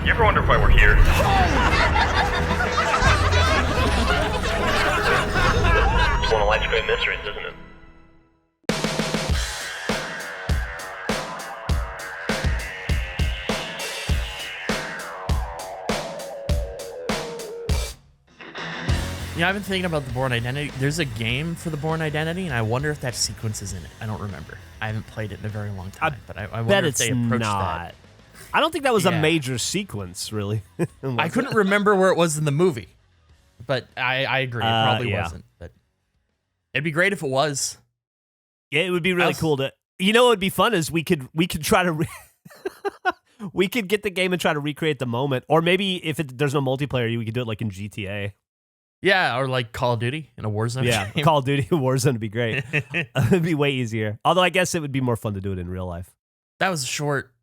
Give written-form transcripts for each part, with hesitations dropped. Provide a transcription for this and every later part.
You ever wonder why we're here? It's one of life's great mysteries, isn't it? Yeah, I've been thinking about the Bourne Identity. There's a game for the Bourne Identity, and I wonder if that sequence is in it. I don't remember. I haven't played it in a very long time, but I wonder if they approached that. I don't think that was a major sequence, really. I couldn't remember where it was in the movie, but I agree. It probably wasn't. But it'd be great if it was. Yeah, it would be really cool to. You know, what would be fun is we could try to. We could get the game and try to recreate the moment, or maybe if there's no multiplayer, we could do it like in GTA. Yeah, or like Call of Duty in a Warzone. Yeah, game. Call of Duty Warzone would be great. It'd be way easier. Although I guess it would be more fun to do it in real life. That was short.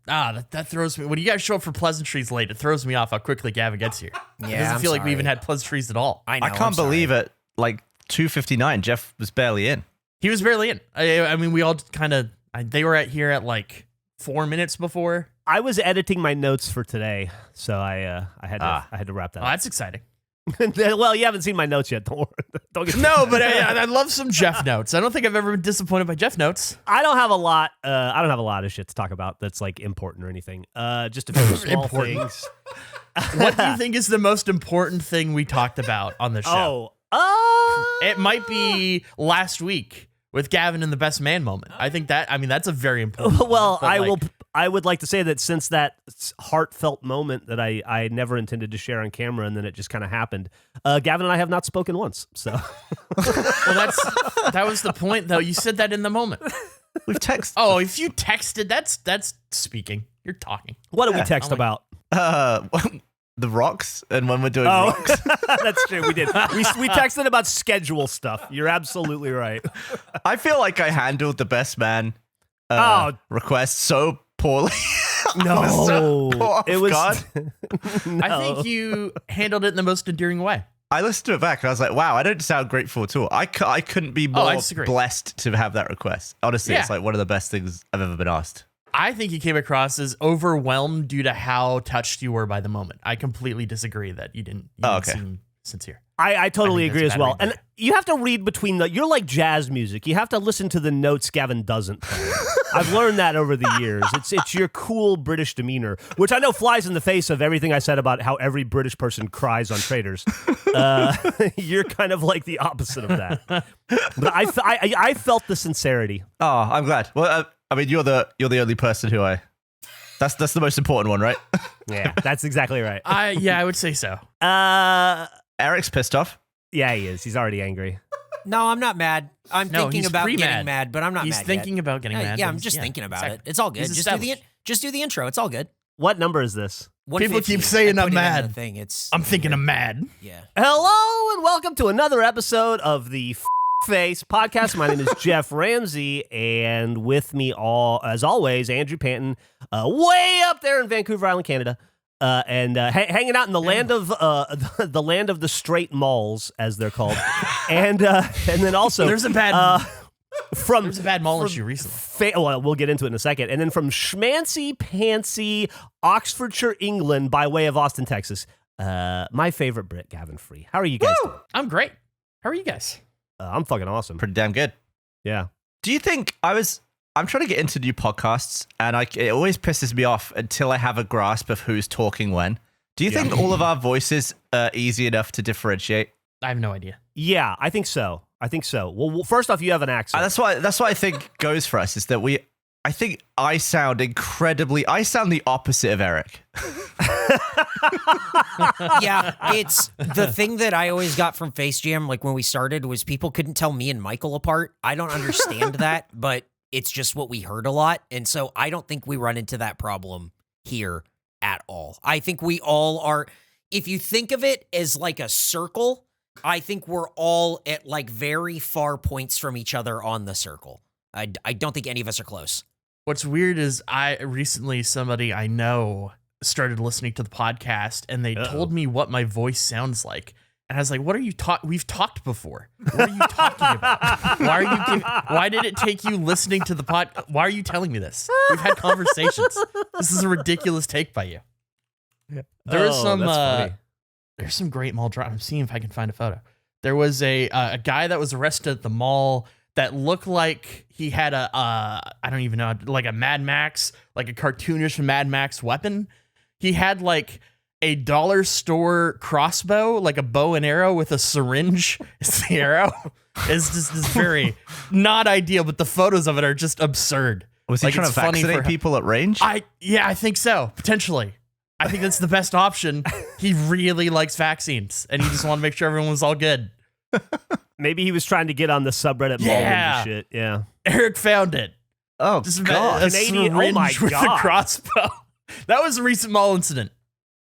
That throws me. When you guys show up for pleasantries late, it throws me off how quickly Gavin gets here. Yeah, it doesn't feel like we even had pleasantries at all. I know, I can't believe it. Like 2:59, Jeff was barely in. He was barely in. I mean, we all kind of. They were here at like 4 minutes before. I was editing my notes for today, so I had to wrap that up. That's exciting. Well, you haven't seen my notes yet. Don't get No, but I love some Jeff notes. I don't think I've ever been disappointed by Jeff notes. I don't have a lot. I don't have a lot of shit to talk about that's like important or anything. Just a few small things. What do you think is the most important thing we talked about on the show? It might be last week with Gavin in the best man moment. I think that. I mean, that's a very important. Well, moment, I would like to say that since that heartfelt moment that I never intended to share on camera and then it just kind of happened, Gavin and I have not spoken once. So, well, that was the point, though. You said that in the moment. We've texted. Oh, if you texted, that's speaking. You're talking. What did we text about? The rocks, and when we're doing rocks. That's true. We did. We texted about schedule stuff. You're absolutely right. I feel like I handled the best man request so poorly. No, it was. No. I think you handled it in the most endearing way. I listened to it back and I was like, wow, I don't sound grateful at all. I couldn't be more blessed to have that request. Honestly, it's like one of the best things I've ever been asked. I think you came across as overwhelmed due to how touched you were by the moment. I completely disagree that you didn't seem sincere. I totally agree as well. And you have to read between you're like jazz music. You have to listen to the notes Gavin doesn't play. I've learned that over the years. It's your cool British demeanor, which I know flies in the face of everything I said about how every British person cries on traitors. You're kind of like the opposite of that. But I felt the sincerity. Oh, I'm glad. Well, I mean, you're the only person who That's the most important one, right? Yeah, that's exactly right. I would say so. Eric's pissed off. Yeah, he is. He's already angry. No, I'm not mad. I'm thinking about getting mad, but I'm not mad He's thinking yet. about getting mad. Yeah, I'm just thinking about it. It's all good. Just do the intro. It's all good. What number is this? People keep saying I'm mad. I'm thinking I'm mad. Yeah. Hello and welcome to another episode of the KFace podcast. My name is Jeff Ramsey, and with me, as always, Andrew Panton, way up there in Vancouver Island, Canada, and hanging out in the land of the straight malls, as they're called, and then also there's a bad mall issue recently. Well, we'll get into it in a second, and then from schmancy pantsy Oxfordshire, England, by way of Austin, Texas, my favorite Brit, Gavin Free. How are you guys doing? I'm great. How are you guys? I'm fucking awesome. Pretty damn good. Yeah. Do you think I'm trying to get into new podcasts, and it always pisses me off until I have a grasp of who's talking when. Do you think all of our voices are easy enough to differentiate? I have no idea. Yeah, I think so. Well, first off, you have an accent. That's what I think goes for us is that I think I sound the opposite of Eric. Yeah, it's the thing that I always got from Face Jam, like when we started, was people couldn't tell me and Michael apart. I don't understand that, but it's just what we heard a lot. And so I don't think we run into that problem here at all. I think we all are, if you think of it as like a circle, I think we're all at like very far points from each other on the circle. I don't think any of us are close. What's weird is recently somebody I know started listening to the podcast and they told me what my voice sounds like. And I was like, what are you we've talked before. What are you talking about? Why did it take you listening to the pod? Why are you telling me this? We've had conversations. This is a ridiculous take by you. There was some that's funny. there's some great mall drama. I'm seeing if I can find a photo. There was a guy that was arrested at the mall that looked like he had a I don't even know, like a Mad Max, like a cartoonish Mad Max weapon. He had like a dollar store crossbow, like a bow and arrow with a syringe as the arrow. It's just this very not ideal, but the photos of it are just absurd. Was he Like, trying to it's funny vaccinate for- people at range? I think so, potentially. I think that's the best option. He really likes vaccines, and he just wanted to make sure everyone was all good. Maybe he was trying to get on the subreddit mall Yeah. and shit. Yeah. Eric found it. Oh, Just God. a Canadian- syringe oh my with God. a crossbow. That was a recent mall incident.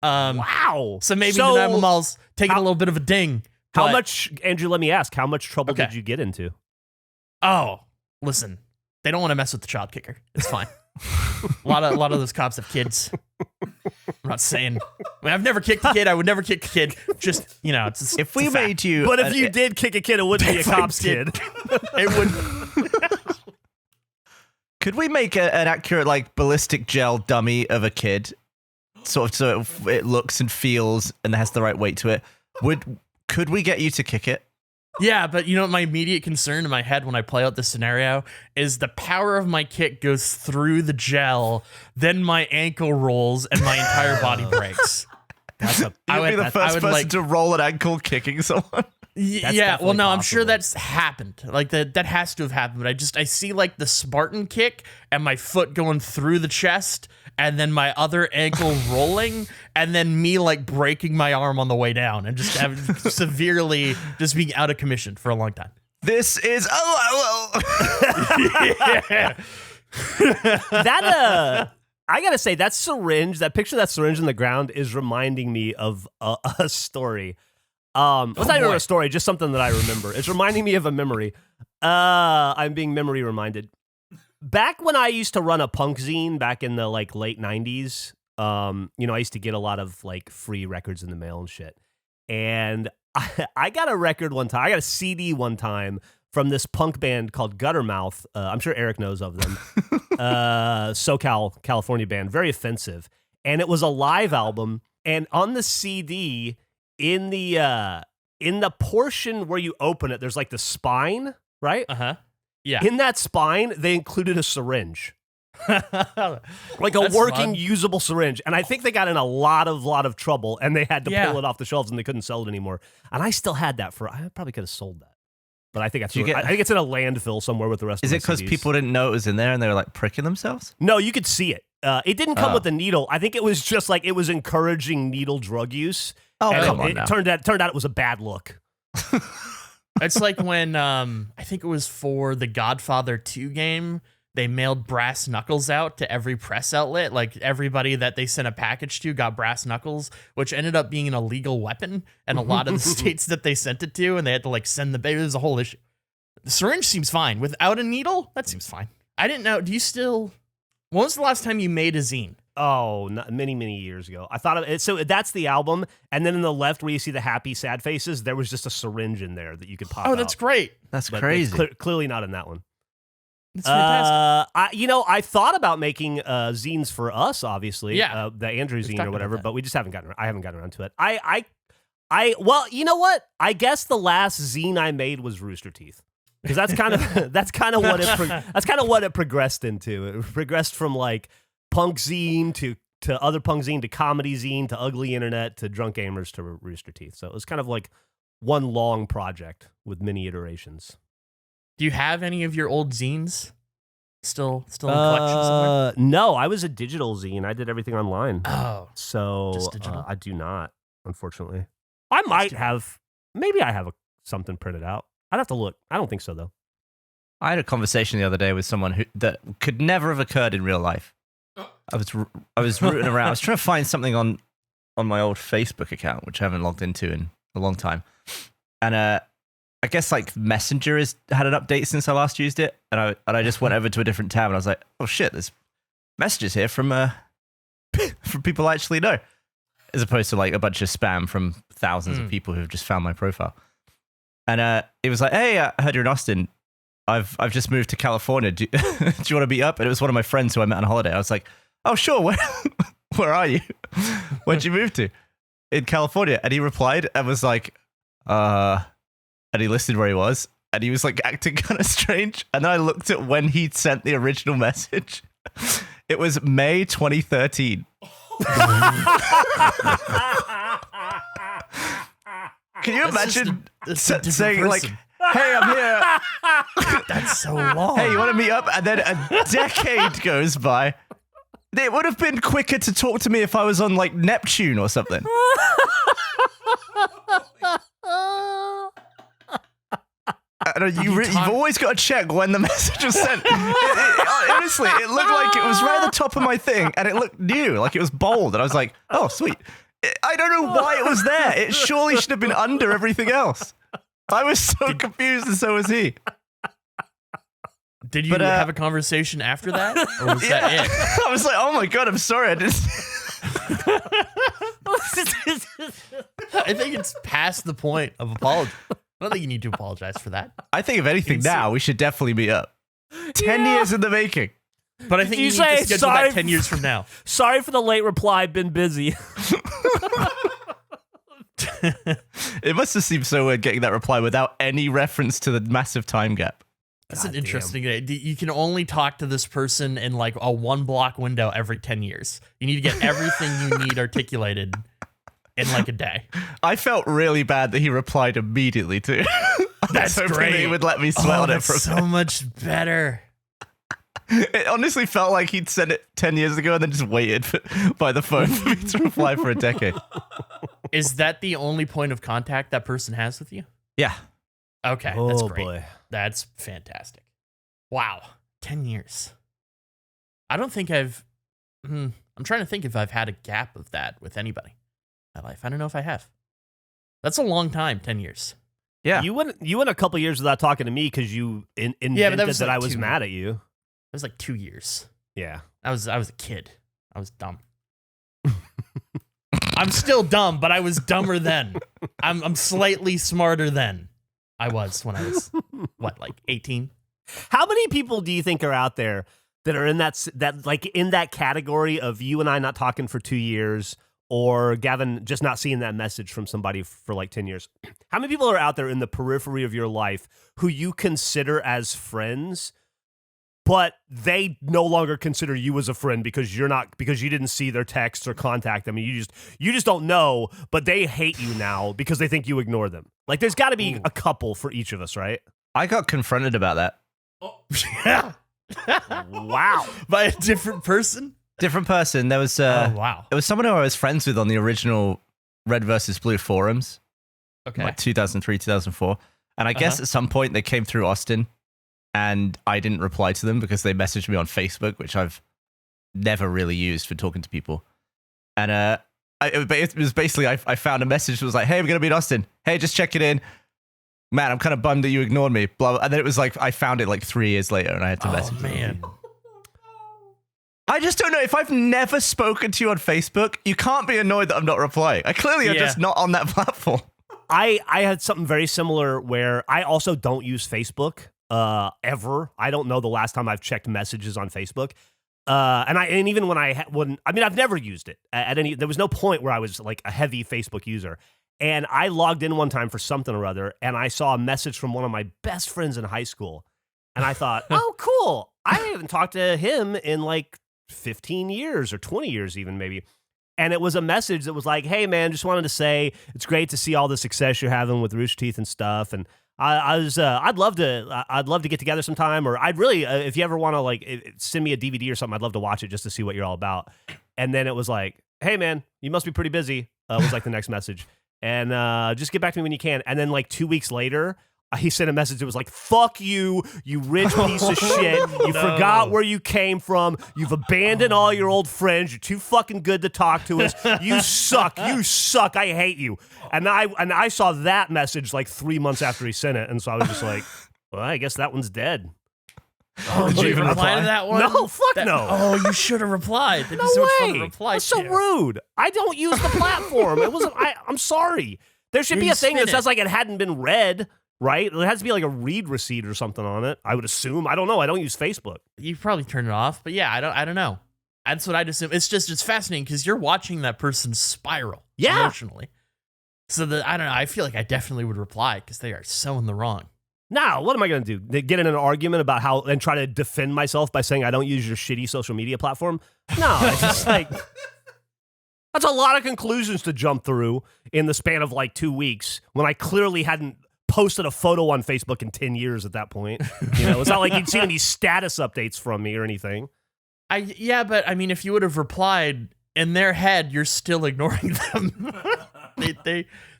Wow. So maybe the Napa Mall's taking how- a little bit of a ding. How but- much, Andrew, let me ask, how much trouble Okay. did you get into? Oh, listen, they don't want to mess with the child kicker. It's fine. a lot of those cops have kids. I'm not saying. I mean, I've never kicked a kid. I would never kick a kid. Just, it's If we it's a fact. made you, But if you did kick a kid, it wouldn't be a If I cop's did. kid. it would. could we make an accurate like ballistic gel dummy of a kid, sort of so it looks and feels and has the right weight to it? Could we get you to kick it? Yeah, but my immediate concern in my head when I play out this scenario is the power of my kick goes through the gel, then my ankle rolls and my entire body breaks. That's a, I You'd would- be the I first would, person like- to roll an ankle kicking someone. Yeah, well, definitely no, I'm sure possible. that's happened. Like that has to have happened. But I see like the Spartan kick and my foot going through the chest, and then my other ankle rolling, and then me like breaking my arm on the way down, and just having severely just being out of commission for a long time. This is that I gotta say, that picture of that syringe in the ground is reminding me of a story. It's not even boy. a story, just something that I remember. It's reminding me of a memory. I'm being memory reminded. Back when I used to run a punk zine back in the like late 90s, I used to get a lot of like free records in the mail and shit. And I got a record one time. I got a CD one time from this punk band called Guttermouth. I'm sure Eric knows of them. SoCal, California band. Very offensive. And it was a live album. And on the CD, in the portion where you open it, there's like the spine, right? Yeah. In that spine, they included a syringe. Like a That's working, fun. usable syringe. And I think they got in a lot of trouble, and they had to Yeah. pull it off the shelves, and they couldn't sell it anymore. And I still had that I probably could have sold that. But I think I think it's in a landfill somewhere with the rest Is of it because CDs. people didn't know it was in there and they were like pricking themselves? No, you could see it. It didn't come Oh. with the needle. I think it was just like it was encouraging needle drug use. Oh, And come on it now. turned out it was a bad look. It's like when I think it was for the Godfather 2 game, they mailed brass knuckles out to every press outlet. Like everybody that they sent a package to got brass knuckles, which ended up being an illegal weapon in a lot of the states that they sent it to, and they had to like send the baby. It was a whole issue. The syringe seems fine. Without a needle, that seems fine. I didn't know. When was the last time you made a zine? Oh, many years ago. I thought of it. So that's the album, and then in the left where you see the happy, sad faces, there was just a syringe in there that you could pop. Oh, that's great. That's But crazy. clearly not in that one. That's fantastic. I thought about making zines for us, obviously. Yeah. The Andrew We've zine talked or whatever, about that. but we just haven't gotten. I haven't gotten around to it. Well, you know what? I guess the last zine I made was Rooster Teeth. Because that's kind of what it progressed into. It progressed from like punk zine to other punk zine to comedy zine to ugly internet to drunk gamers to Rooster Teeth. So it was kind of like one long project with many iterations. Do you have any of your old zines still in the collection somewhere? No, I was a digital zine. I did everything online. Oh, So Just digital? I do not, unfortunately. I might have. Maybe I have something printed out. I'd have to look. I don't think so though. I had a conversation the other day with someone that could never have occurred in real life. I was rooting around. I was trying to find something on my old Facebook account, which I haven't logged into in a long time. And I guess like Messenger has had an update since I last used it, and I just went over to a different tab, and I was like, oh shit, there's messages here from from people I actually know, as opposed to like a bunch of spam from thousands of people who've just found my profile. And it was like, hey, I heard you're in Austin. I've just moved to California. Do you want to meet up? And it was one of my friends who I met on holiday. I was like, oh, sure. where are you? Where'd you move to? In California. And he replied and was like, and he listed where he was. And he was like acting kind of strange. And then I looked at when he'd sent the original message. It was May 2013. Can you imagine saying like, hey, I'm here. That's so long. Hey, you want to meet up? And then a decade goes by. It would have been quicker to talk to me if I was on like Neptune or something. I don't, you've always got to check when the message was sent. Honestly, it looked like it was right at the top of my thing, and it looked new, like it was bold. And I was like, oh, sweet. I don't know why it was there. It surely should have been under everything else. I was so confused, and so was he. Did you have a conversation after that? Or was that it? I was like, oh my God, I'm sorry. I think it's past the point of apology. I don't think you need to apologize for that. I think if anything now, we should definitely meet up. 10 years in the making. But I think you need to schedule that 10 years from now. Sorry for the late reply, been busy. It must have seemed so weird getting that reply without any reference to the massive time gap. That's an interesting idea. You can only talk to this person in like a 1 block window every 10 years. You need to get everything you need articulated in like a day. I felt really bad that he replied immediately too. That's great. He would let me sweat on it for a so much better. It honestly felt like he'd sent it 10 years ago and then just waited by the phone for me to reply for a decade. Is that the only point of contact that person has with you? Yeah. Okay, that's great. Boy. That's fantastic. Wow, 10 years. I don't think I'm trying to think if I've had a gap of that with anybody in my life. I don't know if I have. That's a long time, 10 years. Yeah. You went a couple years without talking to me because you invented that I was mad at you. It was like 2 years. Yeah. I was a kid. I was dumb. I'm still dumb, but I was dumber then. I'm slightly smarter then. I was when I was, like 18? How many people do you think are out there that are in that like in that category of you and I not talking for 2 years, or Gavin just not seeing that message from somebody for like 10 years? How many people are out there in the periphery of your life who you consider as friends, but they no longer consider you as a friend because you didn't see their texts or contact them? You just don't know, but they hate you now because they think you ignore them. Like, there's got to be a couple for each of us, right? I got confronted about that. Yeah. Wow. By a different person? Different person. There was wow. It was someone who I was friends with on the original Red versus Blue forums. Okay. Like 2003, 2004. And I guess at some point they came through Austin and I didn't reply to them because they messaged me on Facebook, which I've never really used for talking to people. And it was basically, I found a message that was like, hey, we're going to be in Austin. Hey, just checking in. Man, I'm kind of bummed that you ignored me. Blah, blah. And then it was like, I found it like 3 years later and I had to message them. Man. I just don't know. If I've never spoken to you on Facebook, you can't be annoyed that I'm not replying. I clearly am just not on that platform. I had something very similar where I also don't use Facebook ever. I don't know the last time I've checked messages on Facebook. And even when I've never used it at any. There was no point where I was like a heavy Facebook user. And I logged in one time for something or other, and I saw a message from one of my best friends in high school, and I thought, oh, cool. I haven't talked to him in like 15 years or 20 years even maybe. And it was a message that was like, hey, man, just wanted to say it's great to see all the success you're having with Rooster Teeth and stuff. And I'd love to get together sometime, or I'd really, if you ever want to like send me a DVD or something, I'd love to watch it just to see what you're all about. And then it was like, hey, man, you must be pretty busy. Was like the next message. And just get back to me when you can. And then like 2 weeks later, he sent a message that was like, fuck you, you rich piece of shit. You forgot where you came from. You've abandoned all your old friends. You're too fucking good to talk to us. You suck. You suck. I hate you. And I saw that message like 3 months after he sent it. And so I was just like, well, I guess that one's dead. Oh, did you even reply to that one? No, fuck no. Oh, you should have replied. That'd be so much fun to reply That's so rude. I don't use the platform. It wasn't. I'm sorry. There should be a thing that says like it hadn't been read, right? There has to be like a read receipt or something on it. I would assume. I don't know. I don't use Facebook. You probably turn it off, but yeah, I don't know. That's what I'd assume. It's fascinating because you're watching that person spiral emotionally. So I don't know. I feel like I definitely would reply because they are so in the wrong. Now, what am I going to do? Get in an argument about how and try to defend myself by saying I don't use your shitty social media platform? No, it's just like that's a lot of conclusions to jump through in the span of like 2 weeks when I clearly hadn't posted a photo on Facebook in 10 years at that point. It's not like you'd seen any status updates from me or anything. But I mean, if you would have replied in their head, you're still ignoring them.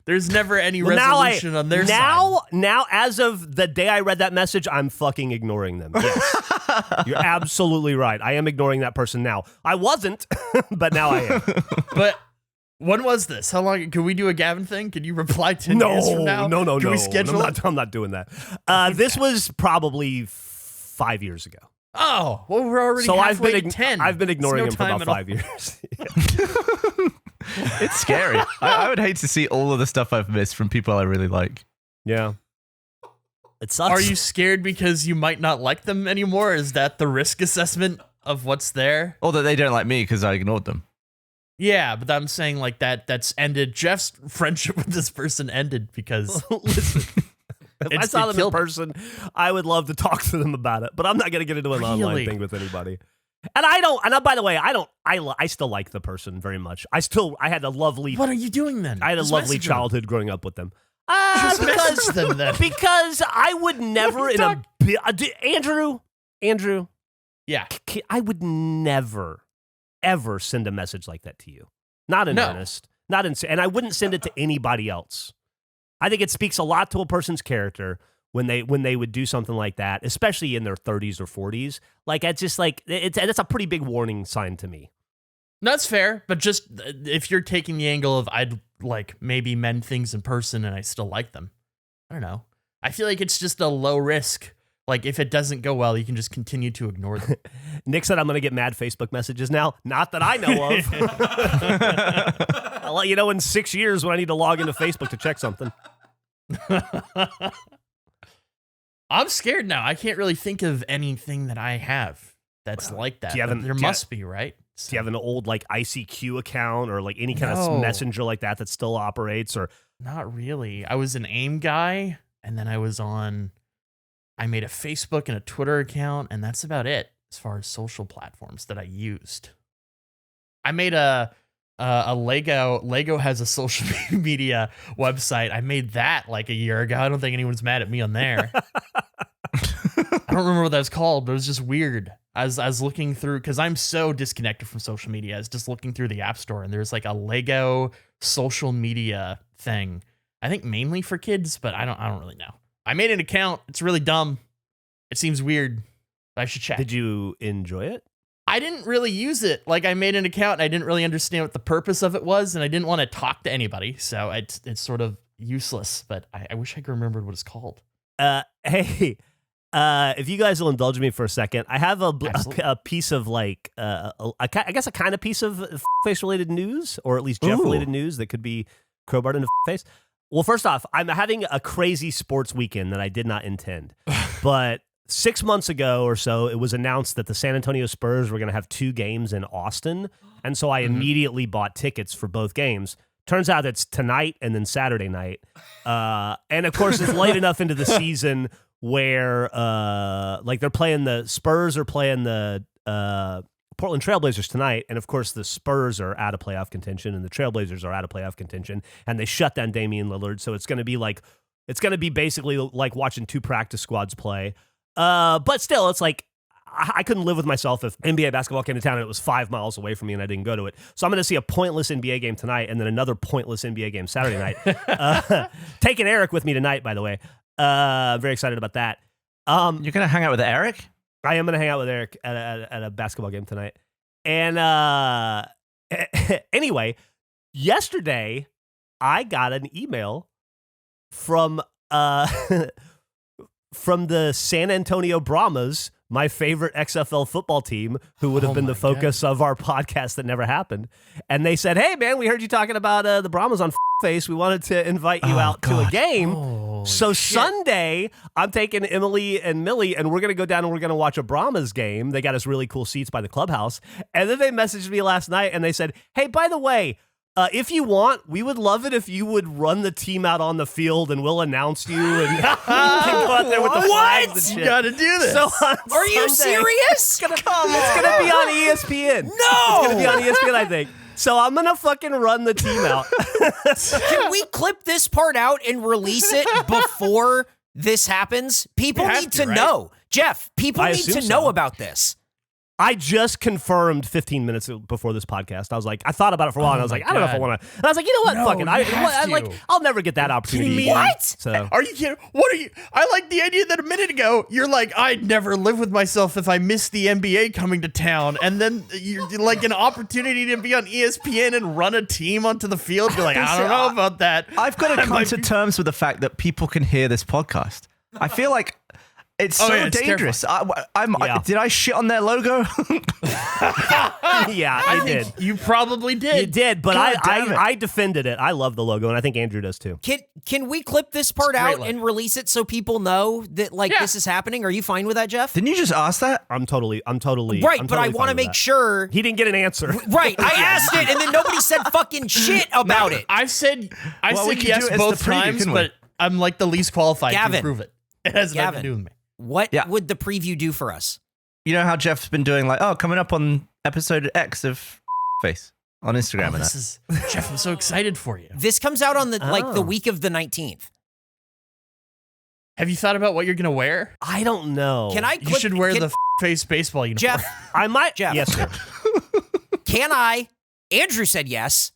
There's never any resolution on their side. Now, as of the day I read that message, I'm fucking ignoring them. Yes. You're absolutely right. I am ignoring that person now. I wasn't, but now I am. But when was this? How long? Can we do a Gavin thing? Can you reply 10 years from now? No. Can we schedule I'm not doing that. This was probably 5 years ago. Oh, well, we're already halfway to 10. I've been ignoring him for about 5 years. It's scary. I would hate to see all of the stuff I've missed from people I really like. Yeah. It sucks. Are you scared because you might not like them anymore? Is that the risk assessment of what's there? Or that they don't like me because I ignored them. Yeah, but I'm saying like that's ended. Jeff's friendship with this person ended because listen. If I saw them in person, I would love to talk to them about it, but I'm not going to get into an online thing with anybody. And I don't. And by the way, I still like the person very much. I had a lovely. What are you doing then? I had a lovely childhood growing up with them. Just message them then. Because I would never Andrew. Yeah, I would never, ever send a message like that to you. Not in earnest. And I wouldn't send it to anybody else. I think it speaks a lot to a person's character when they would do something like that, especially in their 30s or 40s. Like, it's just like that's a pretty big warning sign to me. That's fair, but just if you're taking the angle of I'd like maybe mend things in person and I still like them, I don't know. I feel like it's just a low risk. Like, if it doesn't go well, you can just continue to ignore them. Nick said I'm going to get mad Facebook messages now. Not that I know of. I'll let you know in 6 years when I need to log into Facebook to check something. I'm scared now. I can't really think of anything that I have that's like that. There must be, right? Do you have an old like ICQ account or like any kind of messenger like that still operates? Or not really. I was an AIM guy, and then I made a Facebook and a Twitter account, and that's about it as far as social platforms that I used. I made a Lego has a social media website. I made that like a year ago. I don't think anyone's mad at me on there. I don't remember what that was called, but it was just weird. I was looking through, because I'm so disconnected from social media. I was just looking through the App Store, and there's like a Lego social media thing. I think mainly for kids, but I don't really know. I made an account. It's really dumb. It seems weird. I should check. Did you enjoy it? I didn't really use it. Like, I made an account and I didn't really understand what the purpose of it was, and I didn't want to talk to anybody, so it's sort of useless, but I wish I could remember what it's called. Hey, if you guys will indulge me for a second, I have a piece of like, I guess a kind of piece of face-related news, or at least Jeff-related news that could be crowbarred into face. Well, first off, I'm having a crazy sports weekend that I did not intend, but 6 months ago or so, it was announced that the San Antonio Spurs were going to have 2 games in Austin, and so I immediately bought tickets for both games. Turns out it's tonight and then Saturday night, and of course it's late enough into the season where like the Spurs are playing the Portland Trailblazers tonight, and of course the Spurs are out of playoff contention and the Trailblazers are out of playoff contention, and they shut down Damian Lillard, so it's going to be basically like watching 2 practice squads play. But still, it's like I couldn't live with myself if NBA basketball came to town and it was 5 miles away from me and I didn't go to it. So I'm going to see a pointless NBA game tonight and then another pointless NBA game Saturday night. Taking Eric with me tonight, by the way. I'm very excited about that. You're going to hang out with Eric? I am going to hang out with Eric at a basketball game tonight. And anyway, yesterday I got an email from the San Antonio Brahmas, my favorite XFL football team, who would have been the focus of our podcast that never happened. And they said, "Hey, man, we heard you talking about the Brahmas on Face. We wanted to invite you out to a game. So shit. Sunday, I'm taking Emily and Millie, and we're going to go down and we're going to watch a Brahmas game. They got us really cool seats by the clubhouse. And then they messaged me last night, and they said, hey, by the way, if you want, we would love it if you would run the team out on the field, and we'll announce you, and you can go out there with the flags and shit. You got to do this. So Are you serious? It's going to be on ESPN. No! It's going to be on ESPN, I think. So I'm going to fucking run the team out. Can we clip this part out and release it before this happens? People You have need to, to right? know. Jeff, people I need to assume know so. about this. I just confirmed 15 minutes before this podcast. I was like, I thought about it for a while, and I was like, I don't know if I want to. And I was like, you know what? No, Fuck it. you have to. I'll never get that opportunity. kidding me? again. What? So Are you kidding? What are you? I like the idea that a minute ago you're like, I'd never live with myself if I missed the NBA coming to town, and then you're like an opportunity to be on ESPN and run a team onto the field. You're like, I don't know about that. I've got to come to terms with the fact that people can hear this podcast. I feel like it's so yeah, it's dangerous. Yeah. Did I shit on their logo? yeah, I you think did. you probably did. You did, but God damn it. I defended it. I love the logo, and I think Andrew does too. Can we clip this part It's a great out look. and release it so people know that Yeah. this is happening? Are you fine with that, Jeff? Didn't you just ask that? I'm totally Right, I'm but I totally want fine to with make that. sure. He didn't get an answer. Right, I asked it, and then nobody said fucking shit about it. I said Well, we said could yes do it as both the preview, times, couldn't we? but I'm like the least qualified Gavin. to prove it. It has nothing Gavin. to do with me. What Yeah. would the preview do for us? You know how Jeff's been doing like, oh, coming up on episode X of Face on Instagram and This that. is Jeff. I'm so excited for you. This comes out on the Oh. week of the 19th. Have you thought about what you're gonna wear? I don't know. Can I? You clip- should wear can- the face baseball uniform. Jeff. I might. Jeff. Yes, sir. Can I? Andrew said yes.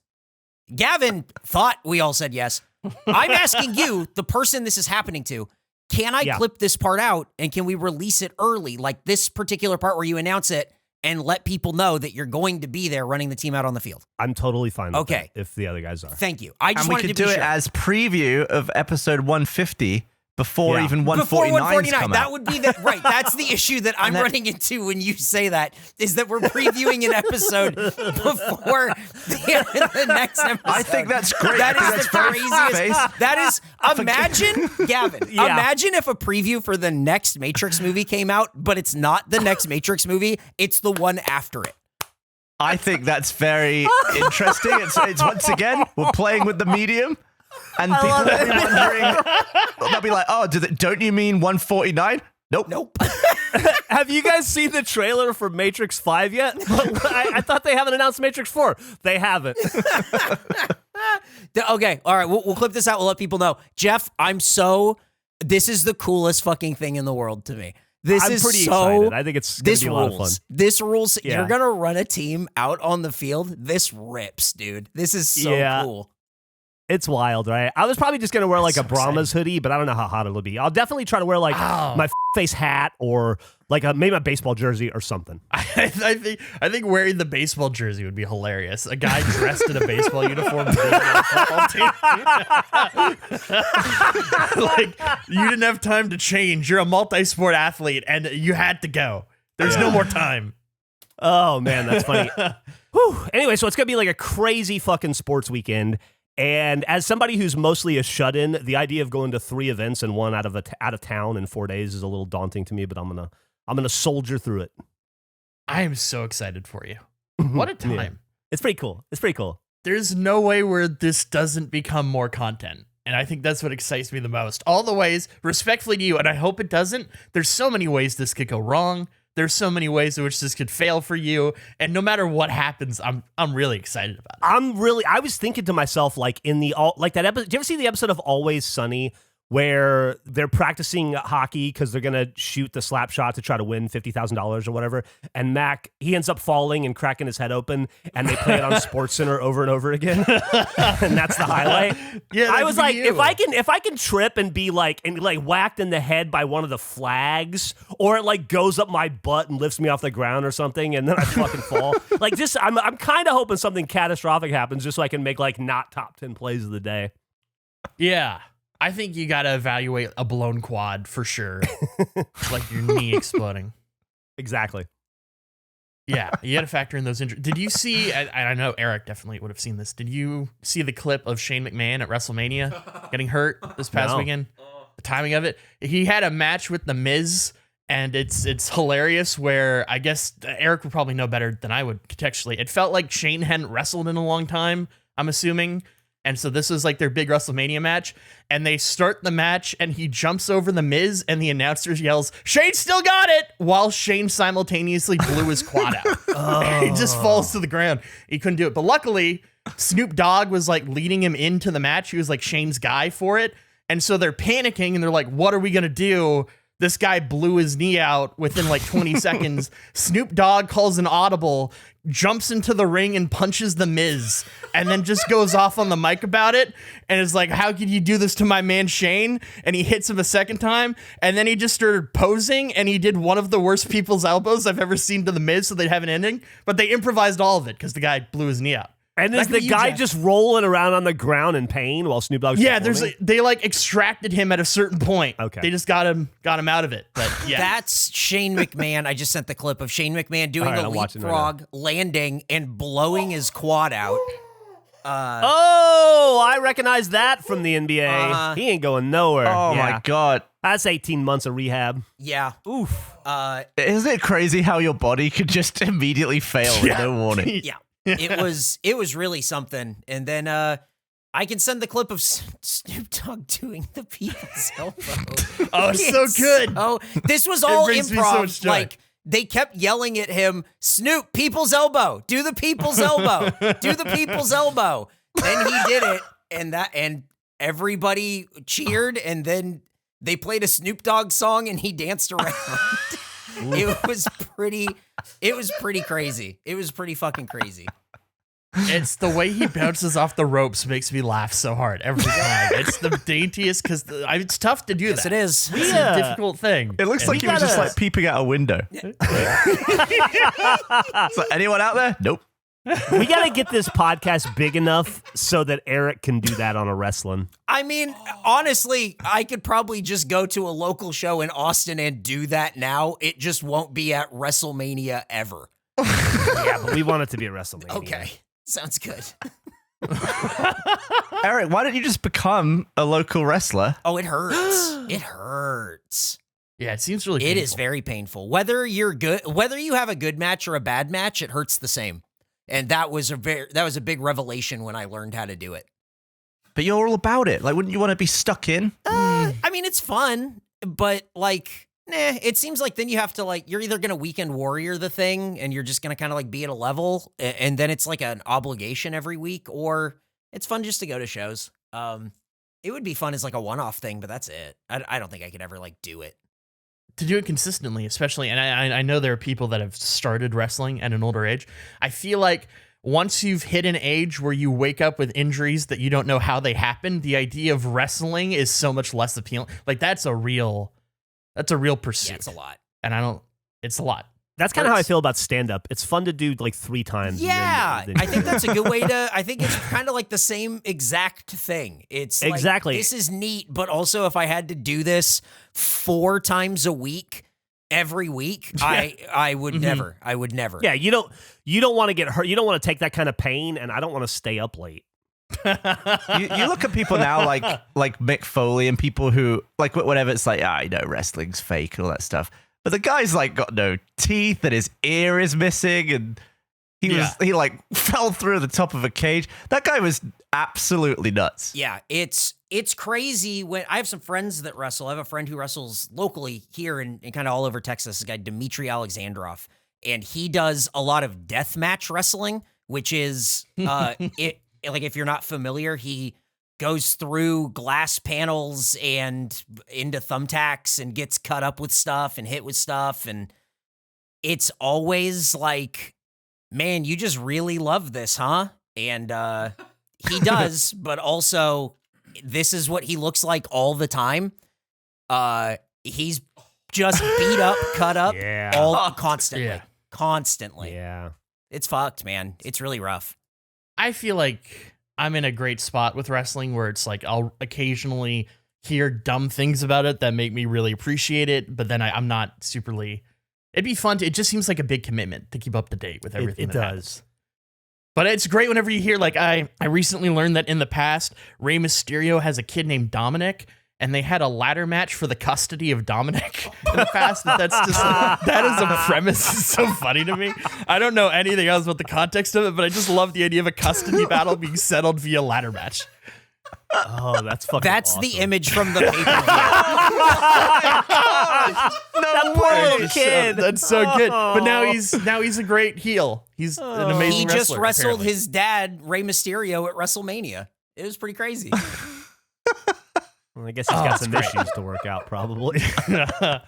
Gavin thought we all said yes. I'm asking you, the person this is happening to, can I Yeah. clip this part out and can we release it early? Like this particular part where you announce it and let people know that you're going to be there running the team out on the field. I'm totally fine with Okay. that if the other guys are. Thank you. I just And we wanted could to do be it sure. as preview of episode 150 before Yeah. even Before 149's come that out. would be the right. That's the issue that I'm And that- running into when you say that is that we're previewing an episode before the next episode. I think that's great. That I think is the that's very craziest. face. That is. Imagine, Gavin. Yeah. Imagine if a preview for the next Matrix movie came out, but it's not the next Matrix movie. It's the one after it. I think that's very interesting. It's once again, we're playing with the medium. And people will be wondering, they'll be like, oh, don't you mean 149? Nope. Nope. Have you guys seen the trailer for Matrix 5 yet? I thought they haven't announced Matrix 4. They haven't. Okay. All right. We'll clip this out. We'll let people know. Jeff, this is the coolest fucking thing in the world to me. This I'm is pretty so excited. I think it's going to be a lot of fun. This rules. Yeah. You're gonna run a team out on the field. This rips, dude. This is so Yeah. cool. It's wild, right? I was probably just going to wear like so a Brahmas hoodie, but I don't know how hot it'll be. I'll definitely try to wear like Oh. my face hat or like maybe a baseball jersey or something. I think wearing the baseball jersey would be hilarious. A guy dressed in a baseball uniform being on a football team. Like you didn't have time to change. You're a multi-sport athlete, and you had to go. There's no more time. Oh, man, that's funny. Whew. Anyway, so it's going to be like a crazy fucking sports weekend. And as somebody who's mostly a shut-in, the idea of going to 3 events and one out of town in 4 days is a little daunting to me, but I'm gonna soldier through it. I am so excited for you. What a time. Yeah. It's pretty cool. It's pretty cool. There's no way where this doesn't become more content. And I think that's what excites me the most. All the ways, respectfully to you, and I hope it doesn't, there's so many ways this could go wrong. There's so many ways in which this could fail for you. And no matter what happens, I'm really excited about it. I was thinking to myself, like that episode. Do you ever see the episode of Always Sunny where they're practicing hockey because they're going to shoot the slap shot to try to win $50,000 or whatever? And Mac, he ends up falling and cracking his head open, and they play it on SportsCenter over and over again. And that's the highlight. Yeah, that I was could like, be you. if I can trip and be like whacked in the head by one of the flags, or it like goes up my butt and lifts me off the ground or something, and then I fucking fall. Like, just I'm kind of hoping something catastrophic happens just so I can make like not top 10 plays of the day. Yeah. I think you got to evaluate a blown quad for sure. Like your knee exploding. Exactly. Yeah, you got to factor in those injuries. Did you see, I know Eric definitely would have seen this. Did you see the clip of Shane McMahon at WrestleMania getting hurt this past No. weekend? timing of it. He had a match with The Miz, and it's hilarious where I guess Eric would probably know better than I would contextually. It felt like Shane hadn't wrestled in a long time, I'm assuming. And so this was like their big WrestleMania match. And they start the match and he jumps over The Miz and the announcer yells, "Shane still got it!" while Shane simultaneously blew his quad out. He just falls to the ground. He couldn't do it. But luckily, Snoop Dogg was like leading him into the match. He was like Shane's guy for it. And so they're panicking and they're like, what are we going to do? This guy blew his knee out within like 20 seconds. Snoop Dogg calls an audible, jumps into the ring and punches The Miz, and then just goes off on the mic about it and is like, how could you do this to my man Shane? And he hits him a second time, and then he just started posing, and he did one of the worst people's elbows I've ever seen to The Miz, so they'd have an ending. But they improvised all of it because the guy blew his knee out. And is the guy just rolling around on the ground in pain while Snoop Dogg's performing? They like extracted him at a certain point. Okay. They just got him out of it. But yeah. That's Shane McMahon. I just sent the clip of Shane McMahon doing a leapfrog, landing, and blowing his quad out. I recognize that from the NBA. He ain't going nowhere. Oh my God. That's 18 months of rehab. Yeah. Oof. Isn't it crazy how your body could just immediately fail with no warning? Yeah. It was really something. And then I can send the clip of Snoop Dogg doing the people's elbow. Oh, it's so good. Oh, this was all brings me so improv. much joy. Like they kept yelling at him, "Snoop, people's elbow. Do the people's elbow. Do the people's elbow." Then he did it, and everybody cheered, and then they played a Snoop Dogg song and he danced around. It was pretty crazy. It was pretty fucking crazy. It's the way he bounces off the ropes makes me laugh so hard every time. It's the daintiest because it's tough to do Yes, that. it is. It's a difficult thing. It looks like he was just like peeping out a window. So anyone out there? Nope. We got to get this podcast big enough so that Eric can do that on a wrestling. I mean, honestly, I could probably just go to a local show in Austin and do that now. It just won't be at WrestleMania ever. Yeah, but we want it to be a WrestleMania. Okay. Sounds good. Eric, why don't you just become a local wrestler? Oh, it hurts. It hurts. Yeah, it seems really It painful. is very painful. Whether you have a good match or a bad match, it hurts the same. And that was a big revelation when I learned how to do it. But you're all about it. Like, wouldn't you want to be stuck in? I mean, it's fun, but like, it seems like then you have to like, you're either going to weekend warrior the thing and you're just going to kind of like be at a level and then it's like an obligation every week, or it's fun just to go to shows. It would be fun as like a one-off thing, but that's it. I don't think I could ever like do it. To do it consistently, especially, and I know there are people that have started wrestling at an older age. I feel like once you've hit an age where you wake up with injuries that you don't know how they happened, the idea of wrestling is so much less appealing. Like that's a real pursuit. Yeah, it's a lot. And it's a lot. That's kind of how I feel about stand-up. It's fun to do like 3 times. Yeah, and then I think that's a good way to. I think it's kind of like the same exact thing. It's like, Exactly. this is neat, but also if I had to do this 4 times a week, every week, I would never. I would never. Yeah, you don't want to get hurt. You don't want to take that kind of pain, and I don't want to stay up late. You look at people now like Mick Foley and people who like whatever. It's like, wrestling's fake and all that stuff. But the guy's like got no teeth and his ear is missing and he like fell through the top of a cage. That guy was absolutely nuts. Yeah, it's crazy when I have some friends that wrestle. I have a friend who wrestles locally here and kind of all over Texas, this guy Dmitry Alexandrov, and he does a lot of deathmatch wrestling, which is like if you're not familiar, he goes through glass panels and into thumbtacks and gets cut up with stuff and hit with stuff. And it's always like, man, you just really love this, huh? And he does, but also this is what he looks like all the time. He's just beat up, cut up, constantly. Yeah. It's fucked, man. It's really rough. I feel like I'm in a great spot with wrestling where it's like I'll occasionally hear dumb things about it that make me really appreciate it, but then I'm not superly. It'd be fun. It just seems like a big commitment to keep up to date with everything. It that does. happens. But it's great whenever you hear, like, I recently learned that in the past, Rey Mysterio has a kid named Dominic, and they had a ladder match for the custody of Dominic in the past. That's just that is a premise. It's so funny to me. I don't know anything else about the context of it, but I just love the idea of a custody battle being settled via ladder match. Oh, that's fucking That's awesome. the image from the pay-per-view. That poor little kid. That's so good. But now he's a great heel. He's an amazing He wrestler. just wrestled apparently. his dad, Rey Mysterio, at WrestleMania. It was pretty crazy. Well, I guess he's got some issues to work out, probably. From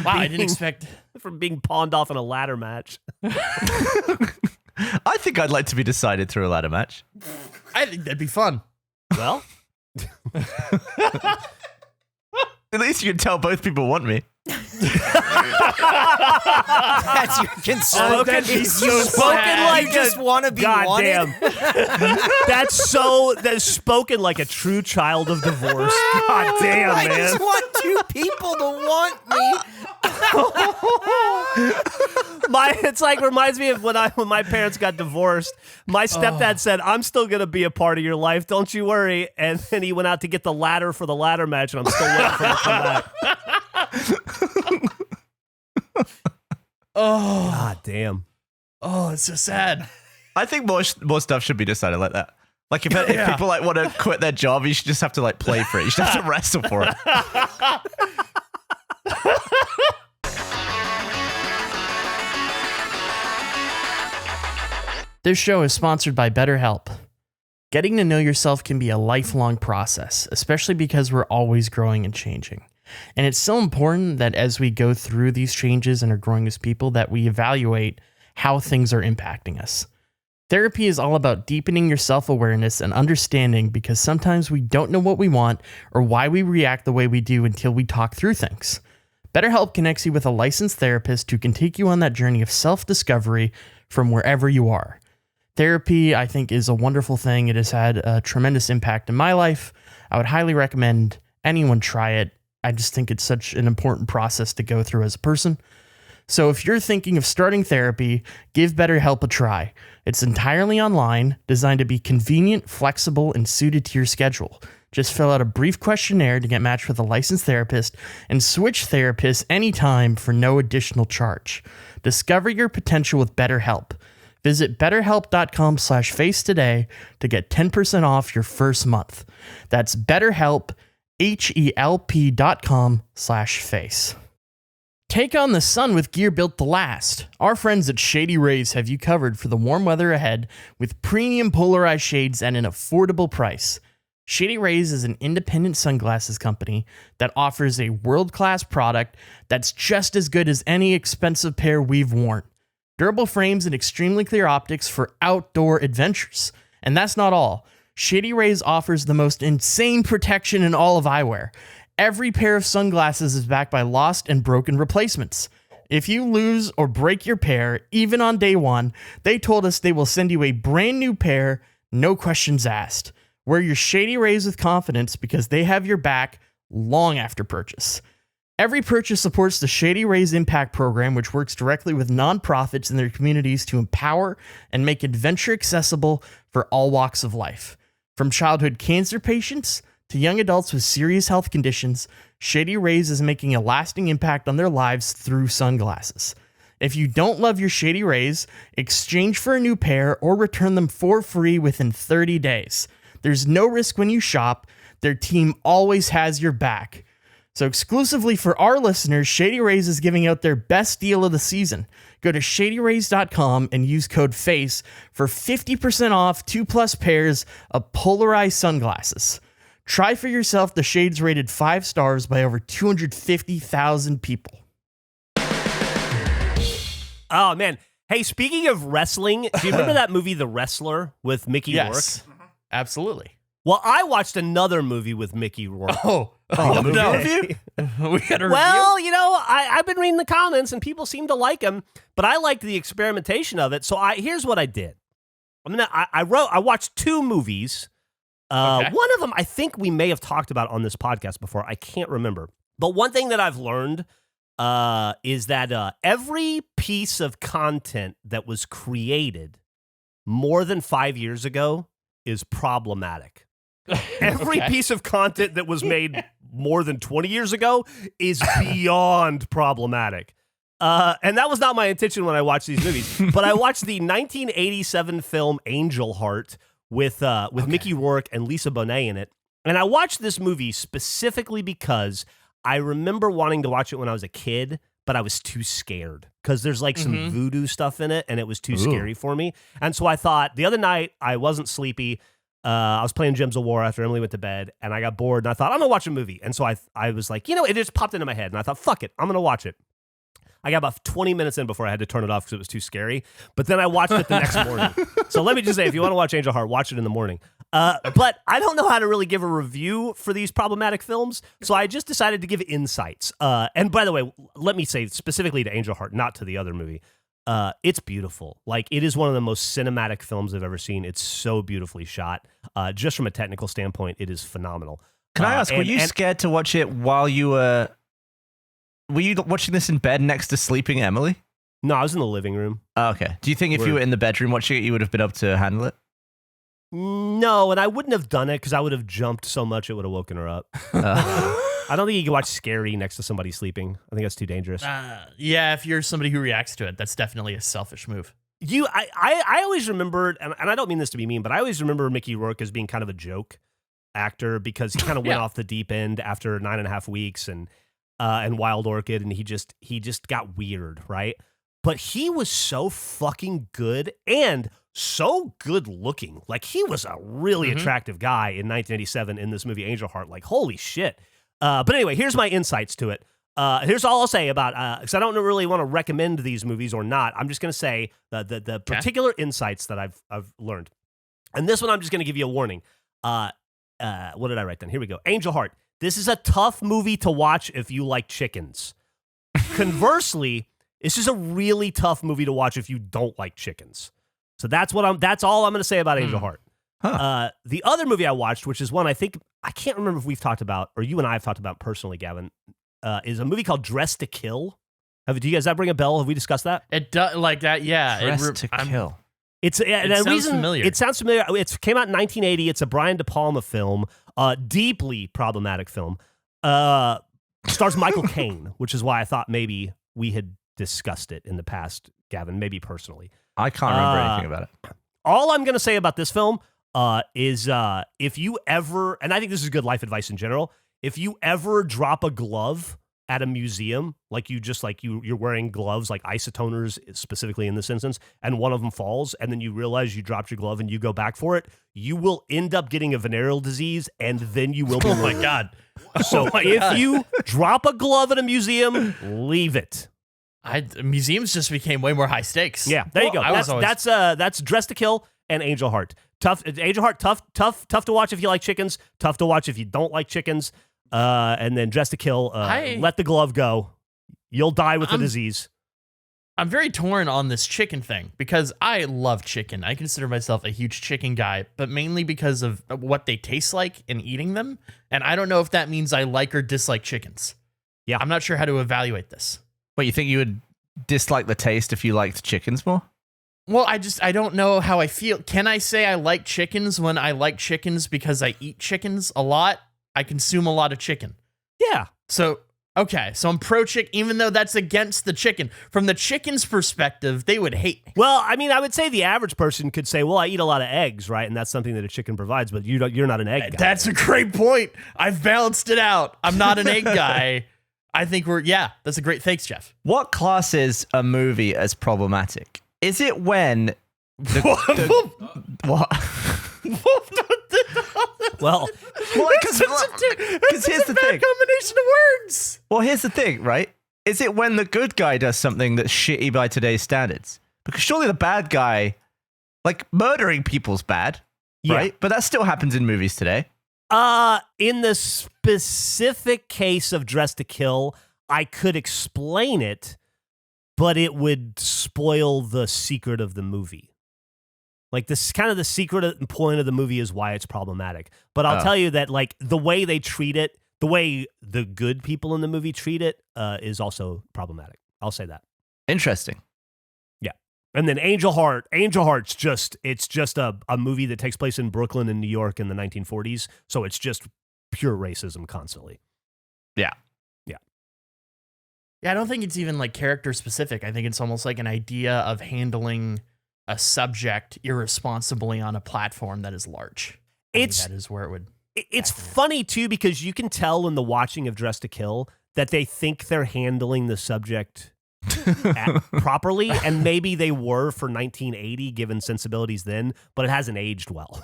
Wow, I being- didn't expect. from being pawned off in a ladder match. I think I'd like to be decided through a ladder match. I think that'd be fun. Well, At least you can tell both people want me. That's your concern. Oh, that'd be You so spoken sad. like you just want to be wanted. goddamn. That's spoken like a true child of divorce. God damn, I man. just want two people to want me. It's like reminds me of when my parents got divorced. My stepdad said, "I'm still gonna be a part of your life, don't you worry." And then he went out to get the ladder for the ladder match, and I'm still waiting for him to come back. Oh, God damn. oh, it's so sad. I think more stuff should be decided like that. Like if people like want to quit their job, you should just have to like play for it. You should have to wrestle for it. This show is sponsored by BetterHelp. Getting to know yourself can be a lifelong process, especially because we're always growing and changing. And it's so important that as we go through these changes and are growing as people, that we evaluate how things are impacting us. Therapy is all about deepening your self-awareness and understanding, because sometimes we don't know what we want or why we react the way we do until we talk through things. BetterHelp connects you with a licensed therapist who can take you on that journey of self-discovery from wherever you are. Therapy, I think, is a wonderful thing. It has had a tremendous impact in my life. I would highly recommend anyone try it. I just think it's such an important process to go through as a person. So if you're thinking of starting therapy, give BetterHelp a try. It's entirely online, designed to be convenient, flexible, and suited to your schedule. Just fill out a brief questionnaire to get matched with a licensed therapist and switch therapists anytime for no additional charge. Discover your potential with BetterHelp. Visit betterhelp.com/face today to get 10% off your first month. That's BetterHelp, HELP.com/face. Take on the sun with gear built to last. Our friends at Shady Rays have you covered for the warm weather ahead with premium polarized shades at an affordable price. Shady Rays is an independent sunglasses company that offers a world-class product that's just as good as any expensive pair we've worn. Durable frames and extremely clear optics for outdoor adventures. And that's not all. Shady Rays offers the most insane protection in all of eyewear. Every pair of sunglasses is backed by lost and broken replacements. If you lose or break your pair, even on day one, they told us they will send you a brand new pair, no questions asked. Wear your Shady Rays with confidence because they have your back long after purchase. Every purchase supports the Shady Rays Impact Program, which works directly with nonprofits in their communities to empower and make adventure accessible for all walks of life. From childhood cancer patients to young adults with serious health conditions, Shady Rays is making a lasting impact on their lives through sunglasses. If you don't love your Shady Rays, exchange for a new pair or return them for free within 30 days. There's no risk when you shop. Their team always has your back. So exclusively for our listeners, Shady Rays is giving out their best deal of the season. Go to shadyrays.com and use code FACE for 50% off 2+ pairs of polarized sunglasses. Try for yourself the shades rated 5 stars by over 250,000 people. Oh, man. Hey, speaking of wrestling, do you remember that movie The Wrestler with Mickey Rourke? Yes, absolutely. Well, I watched another movie with Mickey Rourke. Oh no. We got a Well, you know, I've been reading the comments and people seem to like him, but I liked the experimentation of it. So here's what I did. I watched 2 movies. Okay. One of them I think we may have talked about on this podcast before. I can't remember. But one thing that I've learned is that every piece of content that was created more than 5 years ago is problematic. Every piece of content that was made more than 20 years ago is beyond problematic. And that was not my intention when I watched these movies. But I watched the 1987 film Angel Heart with Mickey Rourke and Lisa Bonet in it. And I watched this movie specifically because I remember wanting to watch it when I was a kid, but I was too scared because there's like some voodoo stuff in it, and it was too scary for me. And so I thought the other night I wasn't sleepy. I was playing Gems of War after Emily went to bed, and I got bored, and I thought, I'm going to watch a movie. And so I was like, it just popped into my head, and I thought, fuck it, I'm going to watch it. I got about 20 minutes in before I had to turn it off because it was too scary. But then I watched it the next morning. So let me just say, if you want to watch Angel Heart, watch it in the morning. But I don't know how to really give a review for these problematic films, so I just decided to give insights. And by the way, let me say specifically to Angel Heart, not to the other movie. It's beautiful. Like, it is one of the most cinematic films I've ever seen. It's so beautifully shot. Just from a technical standpoint, it is phenomenal. Can I ask, were you scared to watch it while you were you watching this in bed next to sleeping Emily? No, I was in the living room. Oh, okay. Do you think if you were in the bedroom watching it, you would have been able to handle it? No, and I wouldn't have done it because I would have jumped so much it would have woken her up. I don't think you can watch scary next to somebody sleeping. I think that's too dangerous. Yeah, if you're somebody who reacts to it, that's definitely a selfish move. I always remembered, and I don't mean this to be mean, but I always remember Mickey Rourke as being kind of a joke actor because he kind of went off the deep end after 9.5 weeks and Wild Orchid, and he just got weird, right? But he was so fucking good and so good looking. Like, he was a really attractive guy in 1987 in this movie Angel Heart. Like, holy shit. But anyway, here's my insights to it. Here's all I'll say about, because I don't really want to recommend these movies or not. I'm just going to say the particular insights that I've learned. And this one, I'm just going to give you a warning. What did I write down? Here we go. Angel Heart. This is a tough movie to watch if you like chickens. Conversely, this is a really tough movie to watch if you don't like chickens. So that's all I'm going to say about Angel Heart. Huh. The other movie I watched, which is one I can't remember if we've talked about, or you and I have talked about personally, Gavin, is a movie called Dress to Kill. Do you guys, that ring a bell? Have we discussed that? It does, like that, yeah. Dress to Kill. It sounds familiar. It sounds familiar. It came out in 1980. It's a Brian De Palma film, deeply problematic film. Stars Michael Caine, which is why I thought maybe we had discussed it in the past, Gavin, maybe personally. I can't remember anything about it. All I'm going to say about this film is if you ever, and I think this is good life advice in general, if you ever drop a glove at a museum, like you're wearing gloves like isotoners specifically in this instance, and one of them falls, and then you realize you dropped your glove and you go back for it, you will end up getting a venereal disease, and then you will be my God. So if you drop a glove at a museum, leave it. Museums just became way more high stakes. Yeah, there you go. That's Dress to Kill and Angel Heart. Angel Heart, tough to watch if you like chickens. Tough to watch if you don't like chickens. And then Dress to Kill. Let the glove go. You'll die with the disease. I'm very torn on this chicken thing because I love chicken. I consider myself a huge chicken guy, but mainly because of what they taste like in eating them. And I don't know if that means I like or dislike chickens. Yeah, I'm not sure how to evaluate this. But you think you would dislike the taste if you liked chickens more? Well, I don't know how I feel. Can I say I like chickens when I like chickens because I eat chickens a lot? I consume a lot of chicken. Yeah. So, okay. So I'm pro-chicken, even though that's against the chicken. From the chicken's perspective, they would hate me. Well, I mean, I would say the average person could say, well, I eat a lot of eggs, right? And that's something that a chicken provides, but you're not an egg guy. That's a great point. I've balanced it out. I'm not an egg guy. I think that's a great, thanks, Jeff. What classes a movie as problematic? Is it when what? Well, because here's the thing. Combination of words. Well, here's the thing, right? Is it when the good guy does something that's shitty by today's standards? Because surely the bad guy, like murdering people's bad, right? But that still happens in movies today. In the specific case of Dress to Kill, I could explain it, but it would spoil the secret of the movie. Like, this kind of the secret point of the movie is why it's problematic. But I'll tell you that, like, the way they treat it, the way the good people in the movie treat it, is also problematic. I'll say that. Interesting. Yeah. And then Angel Heart. Angel Heart's just a movie that takes place in Brooklyn and New York in the 1940s. So it's just pure racism constantly. Yeah. Yeah, I don't think it's even like character specific. I think it's almost like an idea of handling a subject irresponsibly on a platform that is large. That is where it would. It's funny too because you can tell in the watching of Dress to Kill that they think they're handling the subject properly, and maybe they were for 1980 given sensibilities then, but it hasn't aged well.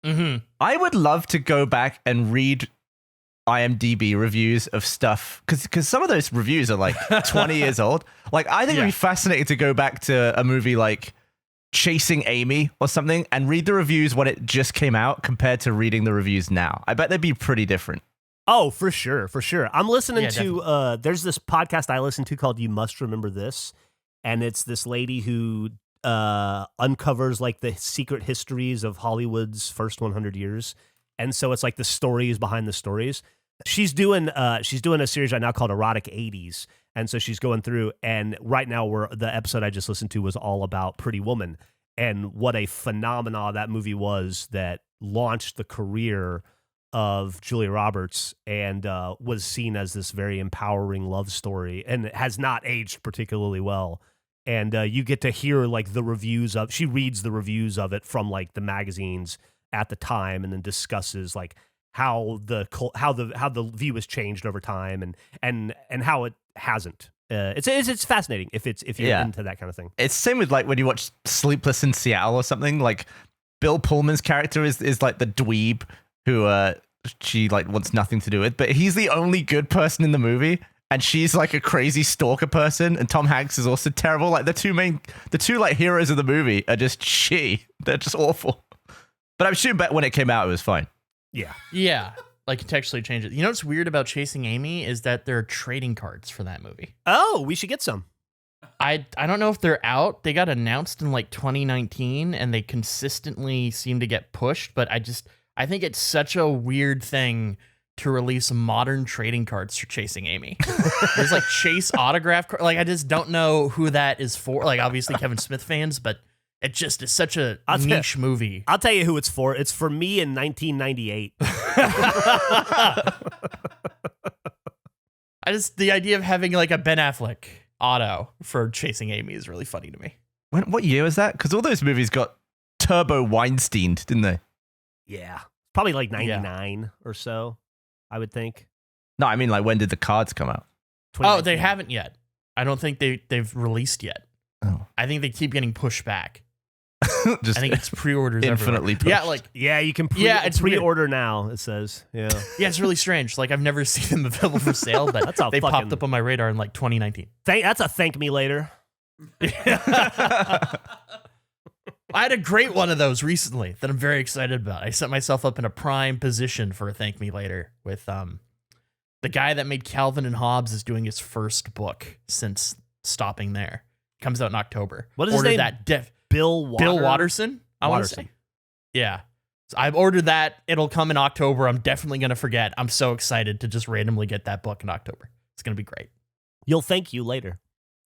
Mm-hmm. I would love to go back and read IMDb reviews of stuff because some of those reviews are like 20 years old. Like, I think it'd be fascinating to go back to a movie like Chasing Amy or something and read the reviews when it just came out compared to reading the reviews now. I bet they'd be pretty different. Oh, for sure. I'm listening to, definitely. there's this podcast I listen to called You Must Remember This, and it's this lady who uncovers like the secret histories of Hollywood's first 100 years. And so it's like the stories behind the stories. She's doing a series right now called Erotic 80s. And so she's going through, and right now the episode I just listened to was all about Pretty Woman and what a phenomenon that movie was that launched the career of Julia Roberts and was seen as this very empowering love story, and it has not aged particularly well. And you get to hear like the reviews of, she reads the reviews of it from like the magazines at the time, and then discusses like how the view has changed over time and how it hasn't. It's fascinating if you're into that kind of thing. It's same with like when you watch Sleepless in Seattle or something. Like Bill Pullman's character is like the dweeb who she like wants nothing to do with, but he's the only good person in the movie, and she's like a crazy stalker person. And Tom Hanks is also terrible. Like the two like heroes of the movie are just shitty. They're just awful. But I'm sure when it came out, it was fine. Yeah. Like contextually change it. You know what's weird about Chasing Amy is that there are trading cards for that movie. Oh, we should get some. I don't know if they're out. They got announced in like 2019 and they consistently seem to get pushed, but I think it's such a weird thing to release modern trading cards for Chasing Amy. There's like Chase autograph card. Like I just don't know who that is for. Like obviously Kevin Smith fans, but it just is such a niche movie. I'll tell you who it's for. It's for me in 1998. The idea of having like a Ben Affleck auto for Chasing Amy is really funny to me. What year was that? Because all those movies got turbo Weinsteined, didn't they? Yeah. Probably like 99 or so, I would think. No, I mean like when did the cards come out? Oh, they haven't yet. I don't think they've released yet. Oh. I think they keep getting pushed back. Just I think it's pre-orders infinitely everywhere. pushed. You can it's pre-order now, it says. Yeah. Yeah, it's really strange. Like I've never seen them available for sale, but they popped up on my radar in like 2019. That's a thank me later. I had a great one of those recently that I'm very excited about. I set myself up in a prime position for a thank me later with the guy that made Calvin and Hobbes is doing his first book since stopping there. Comes out in October. What is his name? Bill Watterson, I want to say. Yeah. So I've ordered that. It'll come in October. I'm definitely going to forget. I'm so excited to just randomly get that book in October. It's going to be great. You'll thank you later.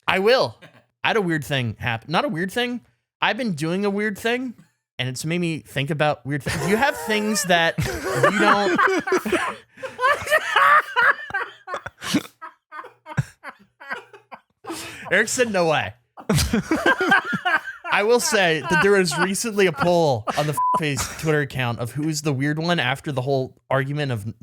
I will. I had a weird thing happen. Not a weird thing. I've been doing a weird thing, and it's made me think about weird things. Do you have things that you don't... Eric said no way. I will say that there was recently a poll on the KFace Twitter account of who's the weird one after the whole argument of,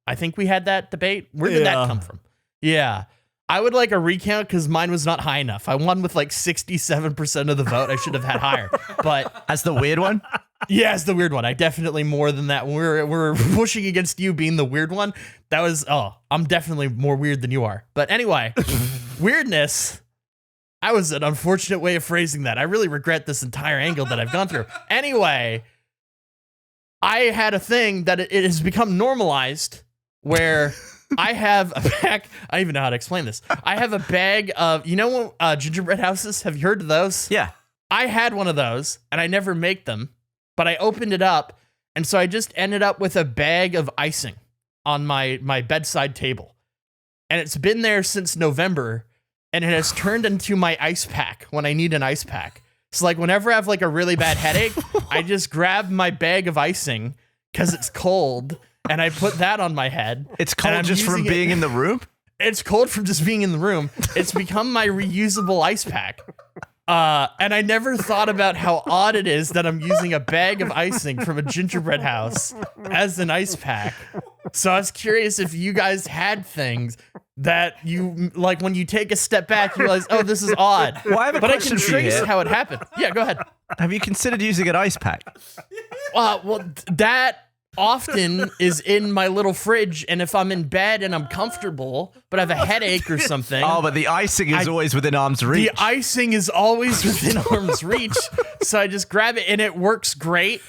I think we had that debate. Where did that come from? Yeah. I would like a recount because mine was not high enough. I won with like 67% of the vote. I should have had higher. But as the weird one? Yeah, as the weird one. I definitely more than that. We're pushing against you being the weird one. That was, I'm definitely more weird than you are. But anyway, weirdness. I was an unfortunate way of phrasing that. I really regret this entire angle that I've gone through. Anyway, I had a thing that it has become normalized where I have a bag. I don't even know how to explain this. I have a bag of, gingerbread houses. Have you heard of those? Yeah. I had one of those and I never make them, but I opened it up. And so I just ended up with a bag of icing on my bedside table. And it's been there since November. and it has turned into my ice pack when I need an ice pack. So like whenever I have like a really bad headache, I just grab my bag of icing because it's cold, and I put that on my head. It's cold just from being in the room? It's cold from just being in the room. It's become my reusable ice pack. And I never thought about how odd it is that I'm using a bag of icing from a gingerbread house as an ice pack. So I was curious if you guys had things that you, like when you take a step back, you realize, oh, this is odd. Well, I have a but I question can for you trace here. how it happened. Yeah, go ahead. Have you considered using an ice pack? Well, that often is in my little fridge, and if I'm in bed and I'm comfortable, but I have a headache or something. Oh, but the icing is always within arm's reach. The icing is always within arm's reach, so I just grab it, and it works great.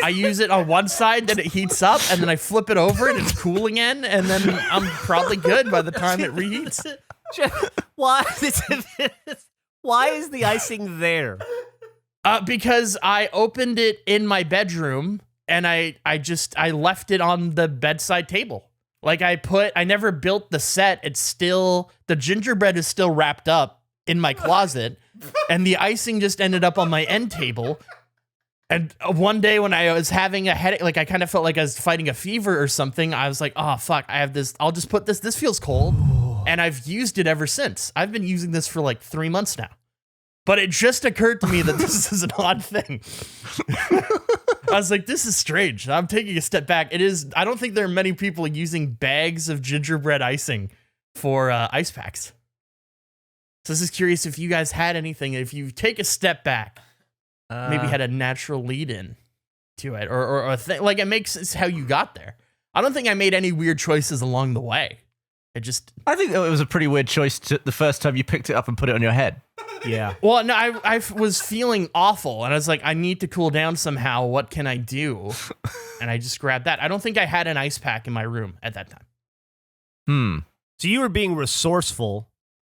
I use it on one side, then it heats up, and then I flip it over, and it's cool again, and then I'm probably good by the time it reheats. Why is the icing there? Because I opened it in my bedroom, and I left it on the bedside table. Like I never built the set. The gingerbread is still wrapped up in my closet, and the icing just ended up on my end table. And one day when I was having a headache, like I kind of felt like I was fighting a fever or something, I was like, oh fuck, I have this, I'll just put this feels cold. And I've used it ever since. I've been using this for like 3 months now. But it just occurred to me that this is an odd thing. I was like, this is strange. I'm taking a step back. It is. I don't think there are many people using bags of gingerbread icing for ice packs. So this is curious if you guys had anything. If you take a step back, maybe had a natural lead in to it, or a thing like it makes sense how you got there. I don't think I made any weird choices along the way. I think that it was a pretty weird choice the first time you picked it up and put it on your head. Yeah. Well, no, I was feeling awful, and I was like, I need to cool down somehow. What can I do? And I just grabbed that. I don't think I had an ice pack in my room at that time. So you were being resourceful,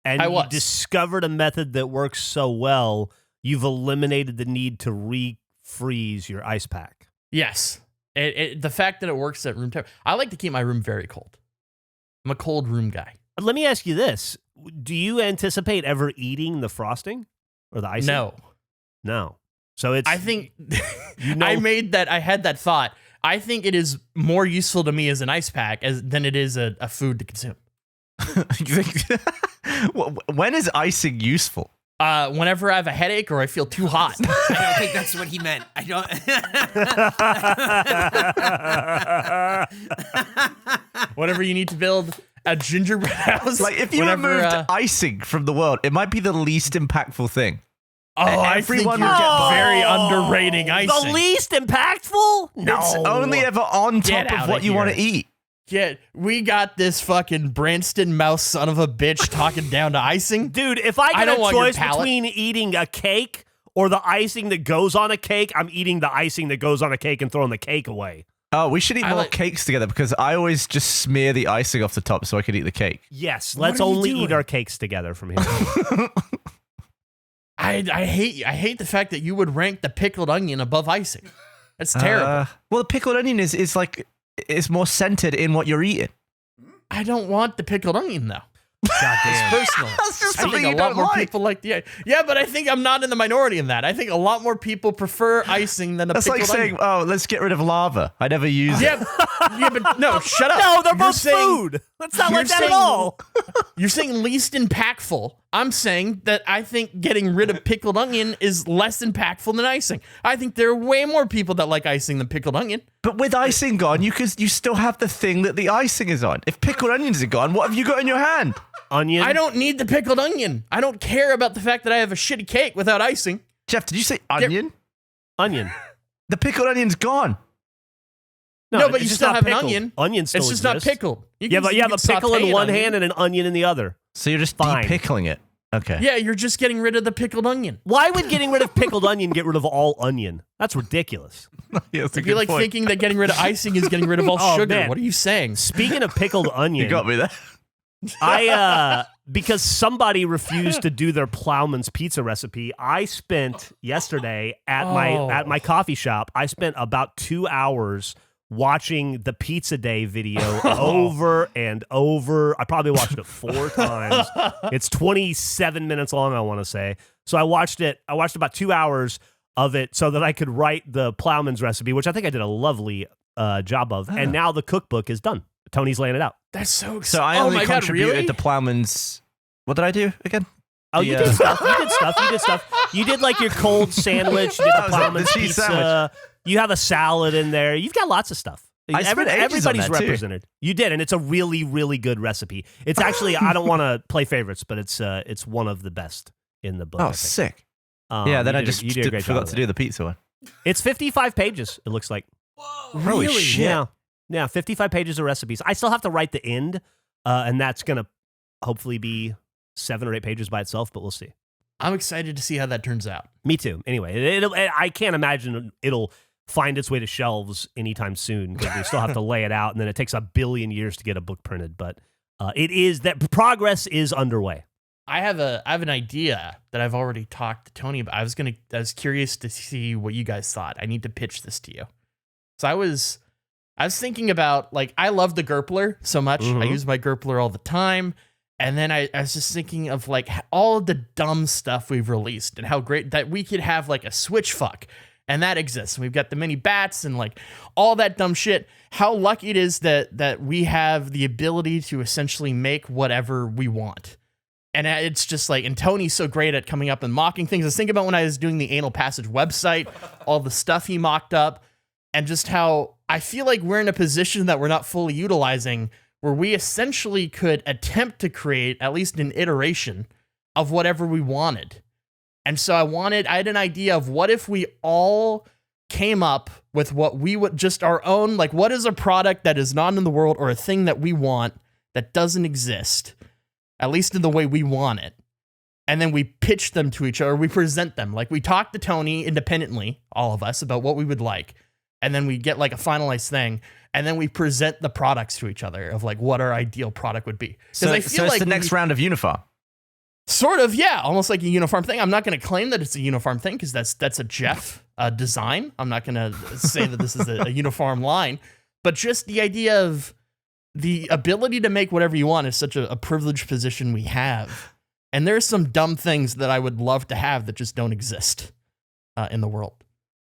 and you discovered a method that works so well, you've eliminated the need to refreeze your ice pack. Yes. The fact that it works at room temperature. I like to keep my room very cold. I'm a cold room guy. Let me ask you this. Do you anticipate ever eating the frosting or the icing? No. So it's... I think... I had that thought. I think it is more useful to me as an ice pack than it is a food to consume. You think, when is icing useful? Whenever I have a headache or I feel too hot. I don't think that's what he meant. I don't. Whenever you need to build a gingerbread house. Like if you removed icing from the world, it might be the least impactful thing. Oh, I think you're very underrating icing. The least impactful? No. It's only ever on top of what you want to eat. Yeah, we got this fucking Branston mouse son of a bitch talking down to icing. Dude, if I get a choice between eating a cake or the icing that goes on a cake, I'm eating the icing that goes on a cake and throwing the cake away. Oh, we should eat more cakes together because I always just smear the icing off the top so I could eat the cake. Yes, let's only eat our cakes together from here. I hate the fact that you would rank the pickled onion above icing. That's terrible. Well, the pickled onion is like it's more centered in what you're eating. I don't want the pickled onion though. Goddamn. It's personal. That's just I something think you a lot don't more like. people like the yeah, but I think I'm not in the minority in that. I think a lot more people prefer icing than a That's pickled like saying, onion. oh, let's get rid of lava. I never use it. Yeah, but no, shut up. No, they're You're both saying- food. That's not you're like that at saying- all. You're saying least impactful. I'm saying that I think getting rid of pickled onion is less impactful than icing. I think there are way more people that like icing than pickled onion. But with icing gone, you still have the thing that the icing is on. If pickled onions are gone, what have you got in your hand? Onion. I don't need the pickled onion. I don't care about the fact that I have a shitty cake without icing. Jeff, did you say onion? Onion. The pickled onion's gone. No, but it's you just still not have pickled. an onion. Onion still It's just exists. not pickled. Yeah, but you have a pickle in one hand and an onion in the other. So you're just Fine. de-pickling it. Okay. Yeah, you're just getting rid of the pickled onion. Why would getting rid of pickled onion get rid of all onion? That's ridiculous. Yeah, that's a If you're good like point. thinking that getting rid of icing is getting rid of all Oh, sugar, man. what are you saying? Speaking of pickled onion, You got me there. because somebody refused to do their Plowman's pizza recipe, I spent yesterday at my coffee shop, I spent about 2 hours watching the Pizza Day video over and over. I probably watched it 4 times. It's 27 minutes long, I want to say. So I watched about 2 hours of it so that I could write the Plowman's recipe, which I think I did a lovely job of. And now the cookbook is done. Tony's laying it out. That's so exciting. So I only contributed really? to Plowman's. What did I do again? Oh, you did stuff. You did stuff. You did like your cold sandwich. You did the Plowman's the cheese pizza. sandwich. You have a salad in there. You've got lots of stuff. I spent ages on Everybody's that, too. represented. You did, and it's a really, really good recipe. It's actually, I don't want to play favorites, but it's one of the best in the book. I Oh, think. sick. Yeah, then I just you did a great job forgot with to it. do the pizza one. It's 55 pages, it looks like. Holy shit. Yeah, 55 pages of recipes. I still have to write the end, and that's going to hopefully be 7 or 8 pages by itself, but we'll see. I'm excited to see how that turns out. Me too. Anyway, I can't imagine it'll find its way to shelves anytime soon because we still have to lay it out, and then it takes 1 billion years to get a book printed. But that progress is underway. I have an idea that I've already talked to Tony about. I was curious to see what you guys thought. I need to pitch this to you. So I was thinking about, like, I love the Gurpler so much. Mm-hmm. I use my Gurpler all the time. And then I was just thinking of, like, all of the dumb stuff we've released and how great that we could have, like, a switch fuck. And that exists. We've got the mini bats and, like, all that dumb shit. How lucky it is that we have the ability to essentially make whatever we want. And it's just like, and Tony's so great at coming up and mocking things. I was thinking about when I was doing the Anal Passage website, all the stuff he mocked up, and just how I feel like we're in a position that we're not fully utilizing, where we essentially could attempt to create at least an iteration of whatever we wanted. And so I had an idea of what if we all came up with what we would, just our own, like, what is a product that is not in the world or a thing that we want that doesn't exist, at least in the way we want it. And then we pitch them to each other, we present them. Like, we talk to Tony independently, all of us, about what we would like. And then we get, like, a finalized thing. And then we present the products to each other of, like, what our ideal product would be. So, I feel it's like the next round of Unifarm. Sort of, yeah. Almost like a uniform thing. I'm not going to claim that it's a uniform thing because that's a Jeff design. I'm not going to say that this is a uniform line. But just the idea of the ability to make whatever you want is such a privileged position we have. And there's some dumb things that I would love to have that just don't exist in the world.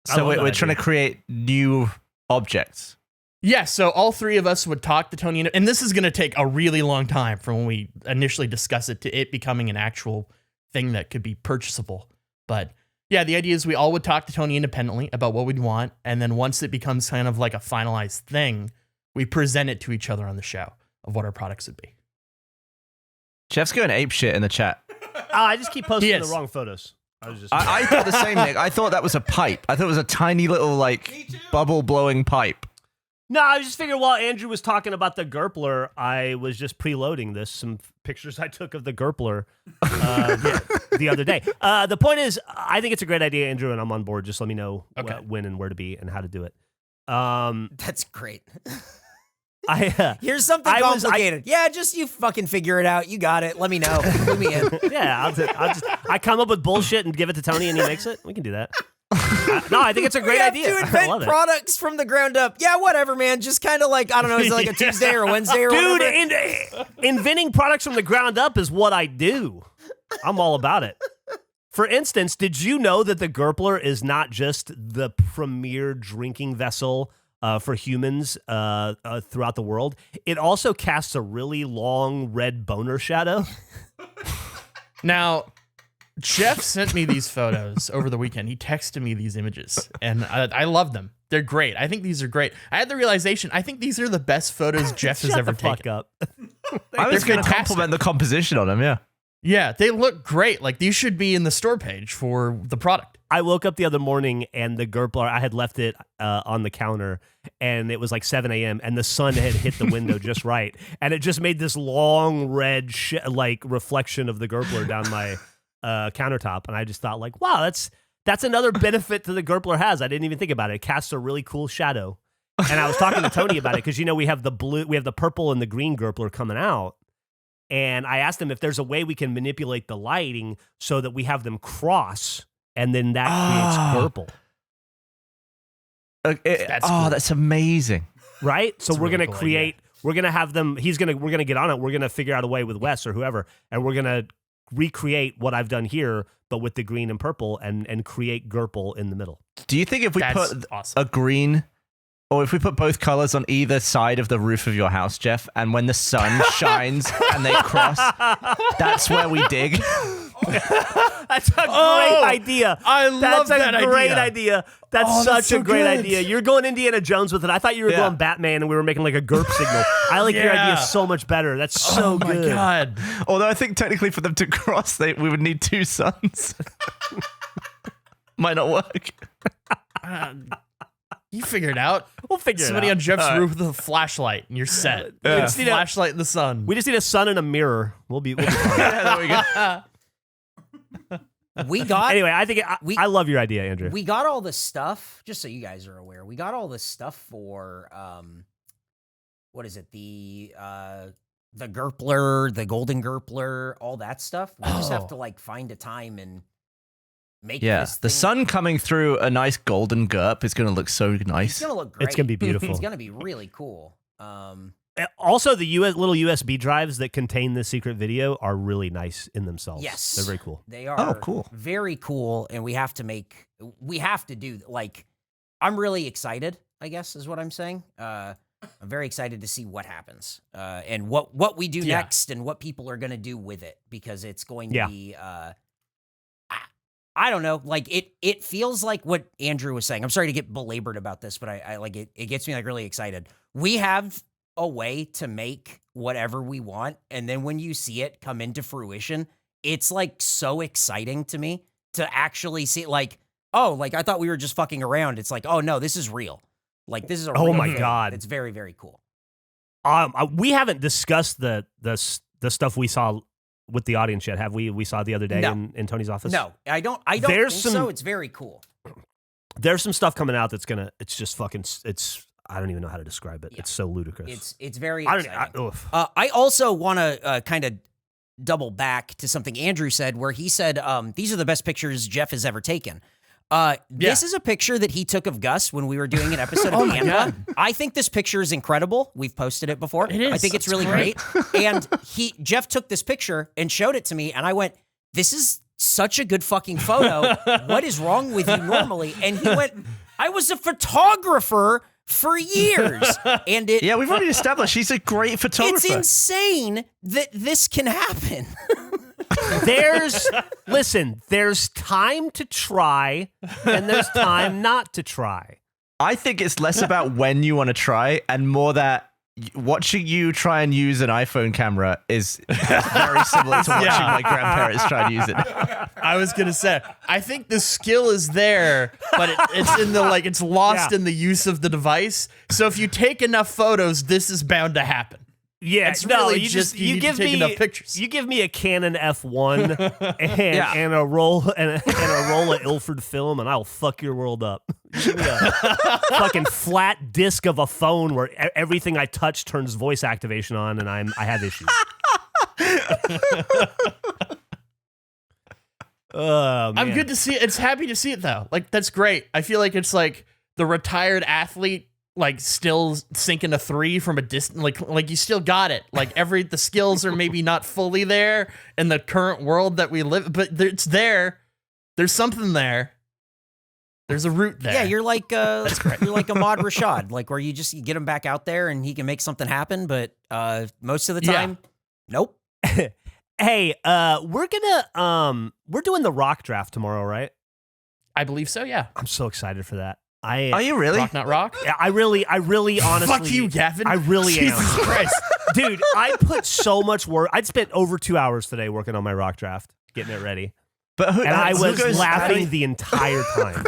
So we're trying to create new objects. Yeah, so all 3 of us would talk to Tony, and this is going to take a really long time from when we initially discuss it to it becoming an actual thing that could be purchasable. But yeah, the idea is we all would talk to Tony independently about what we'd want, and then once it becomes kind of like a finalized thing, we present it to each other on the show of what our products would be. Jeff's going apeshit in the chat. I just keep posting Yes. the wrong photos. I thought the same, Nick. I thought that was a pipe. I thought it was a tiny little, like, bubble-blowing pipe. No, I just figured while Andrew was talking about the Gurpler, I was just preloading some pictures I took of the Gurpler the other day. The point is, I think it's a great idea, Andrew, and I'm on board. Just let me know when and where to be and how to do it. That's great. I Here's something complicated. Yeah, just you fucking figure it out. You got it. Let me know. Put me in. Yeah, I come up with bullshit and give it to Tony and he makes it. We can do that. No, I think it's a great idea. To I invent love it. products from the ground up. Yeah, whatever, man. Just kind of like, I don't know, is it like a Tuesday or a Wednesday or whatever? Dude, inventing products from the ground up is what I do. I'm all about it. For instance, did you know that the Gurpler is not just the premier drinking vessel for humans throughout the world? It also casts a really long red boner shadow. Now, Jeff sent me these photos over the weekend. He texted me these images, and I love them. They're great. I think these are great. I had the realization, I think these are the best photos Jeff has ever taken. Fuck up. I was going to fantastic. compliment the composition on them, yeah. Yeah, they look great. Like, these should be in the store page for the product. I woke up the other morning and the Gurpler, I had left it on the counter, and it was like 7 a.m. and the sun had hit the window just right, and it just made this long red like reflection of the Gurpler down my countertop, and I just thought, like, wow, that's another benefit that the Gurpler has. I didn't even think about it. It casts a really cool shadow, and I was talking to Tony about it because we have the purple and the green Gurpler coming out. And I asked him if there's a way we can manipulate the lighting so that we have them cross, and then that creates purple. That's amazing. right? So That's a we're really gonna cool create. We're gonna have them. We're gonna get on it. We're gonna figure out a way with Wes or whoever, and we're gonna recreate what I've done here, but with the green and purple, and create Gurple in the middle. Do you think if we That's put awesome. a green, or if we put both colors on either side of the roof of your house, Jeff, and when the sun shines and they cross, that's where we dig? That's a great idea. I love that That's a great idea. idea. That's Oh, such that's so a great good. idea. You're going Indiana Jones with it. I thought you were Yeah. going Batman and we were making like a Gurp signal. I like your Yeah. idea so much better. That's so Oh my good. god. Although I think technically for them to cross, we would need two suns. Might not work. You figure it out. We'll figure Somebody it out. on Jeff's roof with a flashlight, and you're set. We just need a- Flashlight in the sun. We just need a sun and a mirror. We'll be fine. Yeah, there we go. We got Anyway, I think I love your idea, Andrew. we got all the stuff. Just so you guys are aware, we got all the stuff for what is it? The Gurpler, the Golden Gurpler, all that stuff. We just have to like find a time and make Yeah, this the thing- sun coming through a nice golden Gurp is going to look so It's nice. gonna look great. It's gonna be beautiful. It's gonna be really cool. Also, the little USB drives that contain this secret video are really nice in themselves. Yes. They're very cool. They are Oh, cool. very cool, and we have to do like. I'm really excited. I guess is what I'm saying. I'm very excited to see what happens and what we do Yeah. next and what people are going to do with it because it's going to Yeah. be. I don't know. Like it feels like what Andrew was saying. I'm sorry to get belabored about this, but I like it. It gets me like really excited. We have a way to make whatever we want, and then when you see it come into fruition, it's like so exciting to me to actually see like, oh, like I thought we were just fucking around. It's like, oh no, this is real. Like this is a Oh real my thing. God. It's very, very cool. We haven't discussed the stuff we saw with the audience yet, have we? We saw the other day No. in Tony's office. No, I don't There's think some- so. It's very cool. There's some stuff coming out that's it's just fucking. I don't even know how to describe it. Yeah. It's so ludicrous. It's very I exciting. don't. Oof. I also want to kind of double back to something Andrew said, where he said, "These are the best pictures Jeff has ever taken." This is a picture that he took of Gus when we were doing an episode of Oh my Canva. God. I think this picture is incredible. We've posted it before. It is. I think it's That's really great. And Jeff took this picture and showed it to me, and I went, "This is such a good fucking photo. What is wrong with you normally?" And he went, "I was a photographer for years." And Yeah, we've already established he's a great it's photographer. insane that this can happen. There's time to try, and there's time not to try. I think it's less about when you want to try and more that watching you try and use an iPhone camera is very similar to watching my grandparents try to use it. I was gonna say, I think the skill is there, but it's in the it's lost Yeah. in the use of the device. So if you take enough photos, this is bound to happen. Yeah, It's no, really you just- you need to give take me enough pictures. You give me a Canon F1 Yeah. and a roll and a roll of Ilford film, and I'll fuck your world up. Give me a fucking flat disc of a phone where everything I touch turns voice activation on, and I have issues. Oh, I'm man. good to see it. It's happy to see it though. Like that's great. I feel like it's like the retired athlete still sinking a three from a distance. Like you still got it. Like the skills are maybe not fully there in the current world that we live, but it's there. There's something there. There's a root there. Yeah, you're like Ahmad Rashad, like where you get him back out there and he can make something happen, but most of the time, nope. Hey, we're doing the rock draft tomorrow, right? I believe so. Yeah. I'm so excited for that. Are you really? Rock not rock. I really honestly. Fuck you, Gavin. I really am. Jesus Christ. Dude, I put so much work. I'd spent over 2 hours today working on my rock draft, getting it ready. But And I who was goes- laughing the entire time.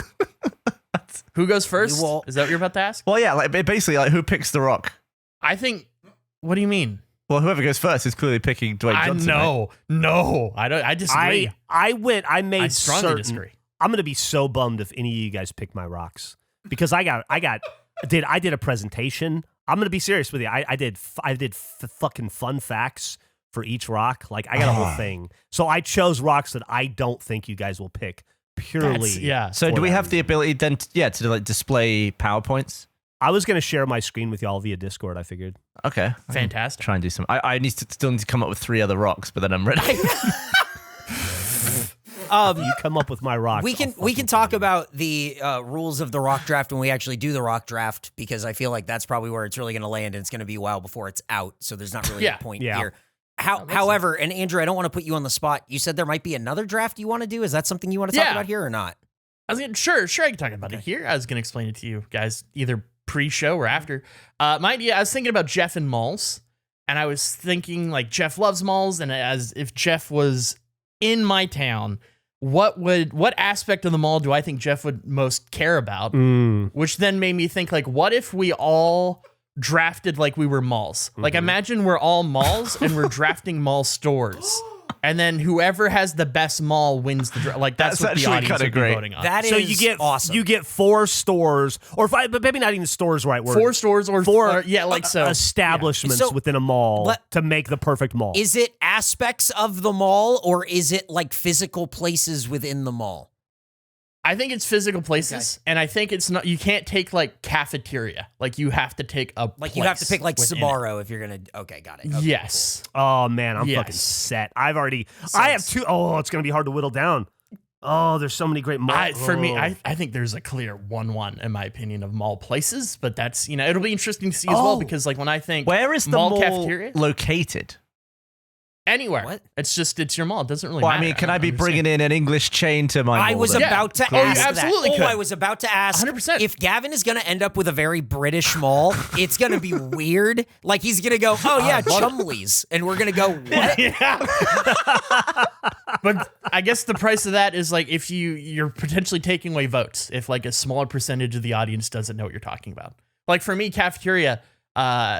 Who goes first? You will- Is that what you're about to ask? Well, yeah, basically, who picks the rock? I think. What do you mean? Well, whoever goes first is clearly picking Dwayne I Johnson. right? no. I don't. I disagree. I made strongly certain. disagree. I'm gonna be so bummed if any of you guys pick my rocks because I did a presentation. I'm gonna be serious with you. I did fucking fun facts for each rock. Like I got a whole thing. So I chose rocks that I don't think you guys will pick purely. Yeah. So for do we that have the reason. ability then, to display PowerPoints? I was going to share my screen with y'all via Discord, I figured. Okay. Fantastic. Try and do some. I still need to come up with 3 other rocks, but then I'm ready. You come up with my rock. We can talk about the rules of the rock draft when we actually do the rock draft, because I feel like that's probably where it's really going to land, and it's going to be a while before it's out. So there's not really a point here. However, and Andrew, I don't want to put you on the spot. You said there might be another draft you want to do. Is that something you want to talk about here or not? Sure, I can talk about it here. I was going to explain it to you guys either pre-show or after. My idea, I was thinking about Jeff and malls, and I was thinking like Jeff loves malls, and as if Jeff was in my town, what aspect of the mall do I think Jeff would most care about? Which then made me think like, what if we all drafted like we were malls? Like imagine we're all malls and we're drafting mall stores. And then whoever has the best mall wins the draft. Like that's what the audience would be voting on. That is so you get awesome. You get 4 stores, or 5, but maybe not even stores, right word. 4 stores or 4 establishments within a mall to make the perfect mall. Is it aspects of the mall, or is it like physical places within the mall? I think it's physical places, and I think it's not. You can't take like cafeteria. Like you have to take a like you have to pick like Sbarro if you're gonna. Okay, got it. Okay, yes. Cool. Oh man, I'm fucking set. I have 2. Oh, it's gonna be hard to whittle down. Oh, there's so many great malls. For me, I think there's a clear 1-1 in my opinion of mall places, but that's it'll be interesting to see as well, because like when I think where is the mall cafeteria located? Anywhere. What? It's your mall. It doesn't really Well, matter. I mean, can I be bringing in an English chain to my mall? I was then? about to ask you absolutely that. could. I was about to ask 100%. if Gavin is going to end up with a very British mall, it's going to be weird. Like he's going to go, oh yeah, Chumley's. And we're going to go, what? But I guess the price of that is like if you're potentially taking away votes if like a smaller percentage of the audience doesn't know what you're talking about. Like for me, cafeteria,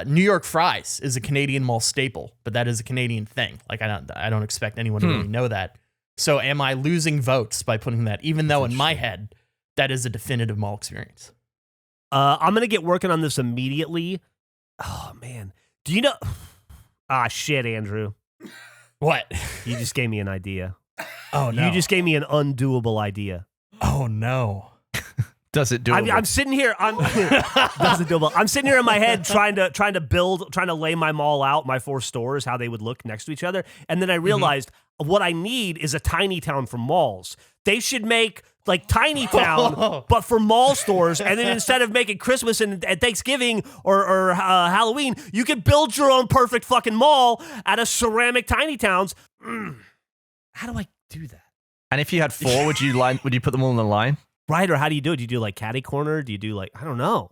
New York fries is a Canadian mall staple, but that is a Canadian thing. Like I don't expect anyone to really know that. So am I losing votes by putting that, even though in my head that is a definitive mall experience? I'm gonna get working on this immediately. Oh man, do you know? Ah shit, Andrew. What? You just gave me an idea. Oh no! You just gave me an undoable idea. Oh no! Does it do it? I'm sitting here. Does it doable? I'm sitting here in my head trying to lay my mall out, my 4 stores, how they would look next to each other, and then I realized what I need is a tiny town for malls. They should make like Tiny Town, but for mall stores, and then instead of making Christmas and Thanksgiving or Halloween, you could build your own perfect fucking mall out of ceramic Tiny Towns. How do I do that? And if you had 4, would you put them all in a line? Right, or how do you do it? Do you do like catty corner? Do you do like, I don't know.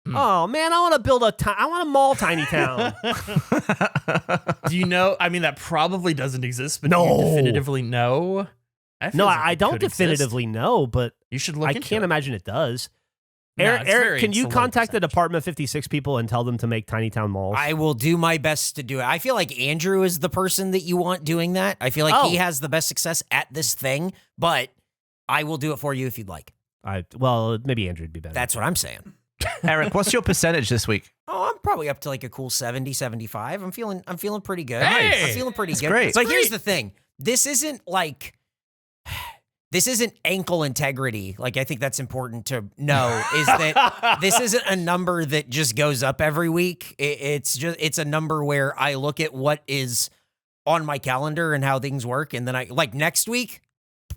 Oh man, I want to build I want a mall Tiny Town. Do you know? I mean, that probably doesn't exist, but No. do you definitively know? I don't definitively know, but you should look. I into can't it. imagine it does. No, Eric, it's very- can you it's a low contact the percentage. Department 56 people and tell them to make Tiny Town malls? I will do my best to do it. I feel like Andrew is the person that you want doing that. I feel like he has the best success at this thing, but I will do it for you if you'd like. Well, maybe Andrew would be better. That's what I'm saying. Eric, what's your percentage this week? Oh, I'm probably up to like a cool 70, 75. I'm feeling pretty good. Hey! I'm feeling pretty good. great. But here's the thing. This isn't ankle integrity. Like, I think that's important to know is that this isn't a number that just goes up every week. It's a number where I look at what is on my calendar and how things work. And then next week,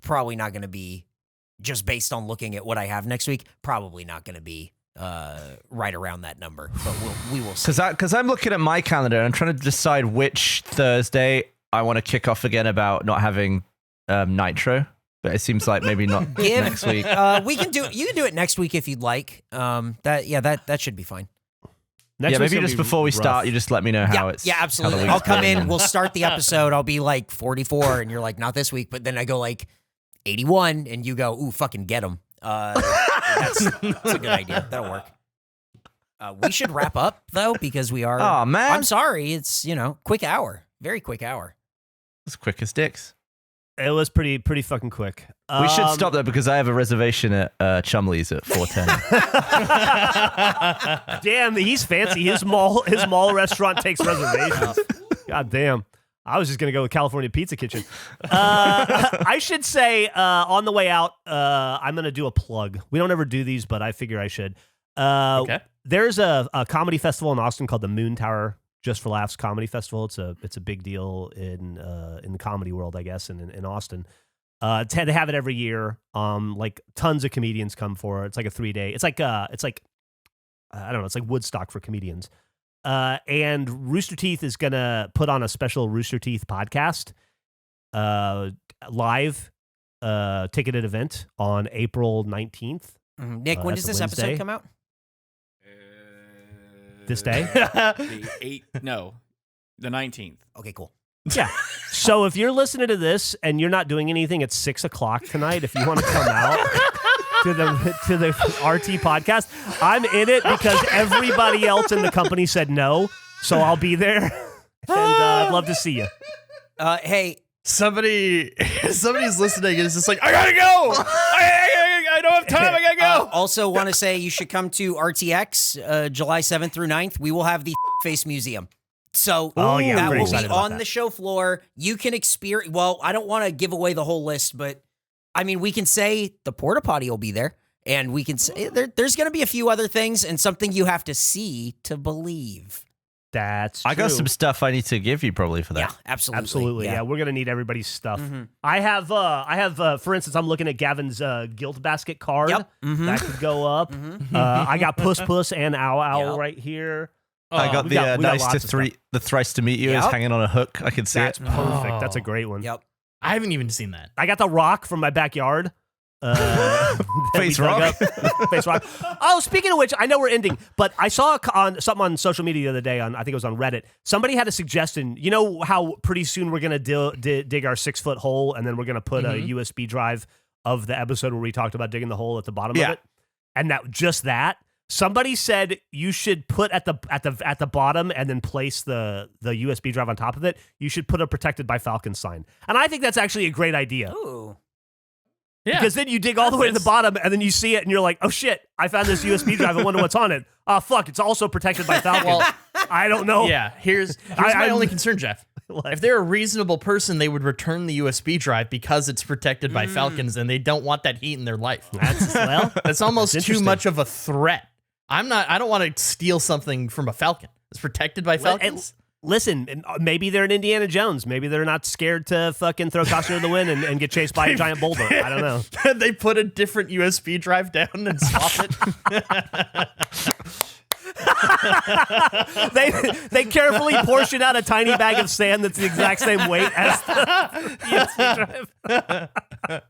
probably not going to be just based on looking at what I have next week, probably not going to be right around that number, but we will see. Because I'm looking at my calendar and I'm trying to decide which Thursday I want to kick off again about not having Nitro, but it seems like maybe not next week. You can do it next week if you'd like. That should be fine. Next week's maybe gonna just be before we rough. start, you just let me know how it's. Yeah, how the absolutely. week's I'll come going. in. We'll start the episode. I'll be like 44, and you're like, not this week. But then I go like 81, and you go, ooh, fucking get them. That's a good idea. That'll work. We should wrap up though because we are. Oh man, I'm sorry. It's quick hour, very quick hour. It's quick as dicks. It was pretty fucking quick. We should stop there because I have a reservation at Chumley's at 4:10. Damn, he's fancy. His mall restaurant takes reservations. God damn. I was just gonna go with California Pizza Kitchen. I should say on the way out, I'm gonna do a plug. We don't ever do these, but I figure I should. Okay. There's a comedy festival in Austin called the Moon Tower Just for Laughs Comedy Festival. It's a big deal in the comedy world, I guess, in Austin. They have it every year. Like tons of comedians come for it. It's like a 3-day. It's like I don't know. It's like Woodstock for comedians. And Rooster Teeth is gonna put on a special Rooster Teeth podcast, live, ticketed event on April 19th. Nick, when does this episode come out? This day? The 19th. Okay, cool. Yeah. So if you're listening to this and you're not doing anything at 6:00 tonight, if you want to come out to the RT podcast, I'm in it because everybody else in the company said no. So I'll be there, and I'd love to see you. Hey, Somebody's listening and is just like, I gotta go. I don't have time. I gotta go. Also, want to say you should come to RTX July 7th through 9th. We will have the Face Museum. So I'm that pretty will be excited about on that. the show floor. You can experience. Well, I don't want to give away the whole list, but I mean, we can say the porta potty will be there, and we can say there's going to be a few other things and something you have to see to believe. That's true. I got some stuff I need to give you probably for that. Yeah, absolutely. Absolutely. Yeah, we're gonna need everybody's stuff. Mm-hmm. I have, for instance, I'm looking at Gavin's guilt basket card. Yep. Mm-hmm. That could go up. I got Puss and Owl Owl right here. I got we the got nice lots to of stuff. the thrice to meet you is Yep. hanging on a hook. I can see That's it. perfect. That's a great one. Yep. I haven't even seen that. I got the rock from my backyard. Face rock. Face rock. Oh, speaking of which, I know we're ending, but I saw something on social media the other day. I think it was on Reddit. Somebody had a suggestion. You know how pretty soon we're gonna dig our 6-foot hole, and then we're gonna put a USB drive of the episode where we talked about digging the hole at the bottom of it, and that. Somebody said you should put at the bottom and then place the USB drive on top of it. You should put a protected by Falcon sign, and I think that's actually a great idea. Ooh. Yeah. Because then you dig all the way to the bottom and then you see it and you're like, oh shit, I found this USB drive. I wonder what's on it. Oh, fuck, it's also protected by Falcon. Well, I don't know. Yeah, here's my I'm- only concern, Jeff. If they're a reasonable person, they would return the USB drive because it's protected by Falcons and they don't want that heat in their life. That's almost too interesting. much of a threat. I don't want to steal something from a Falcon. It's protected by Falcons. Listen, maybe they're an Indiana Jones. Maybe they're not scared to fucking throw caution to the wind and get chased by a giant boulder. I don't know. They put a different USB drive down and swap they it. they carefully portion out a tiny bag of sand that's the exact same weight as the USB drive.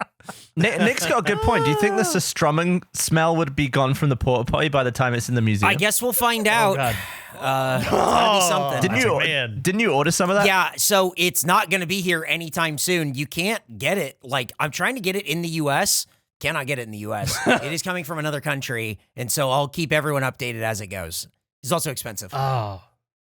Nick's got a good point. Do you think the strumming smell would be gone from the porta potty by the time it's in the museum? I guess we'll find out. God. It's gotta be something. Didn't you order some of that? Yeah, so it's not going to be here anytime soon. You can't get it. Like, I'm trying to get it in the U.S. Cannot get it in the U.S. It is coming from another country, and so I'll keep everyone updated as it goes. It's also expensive Oh,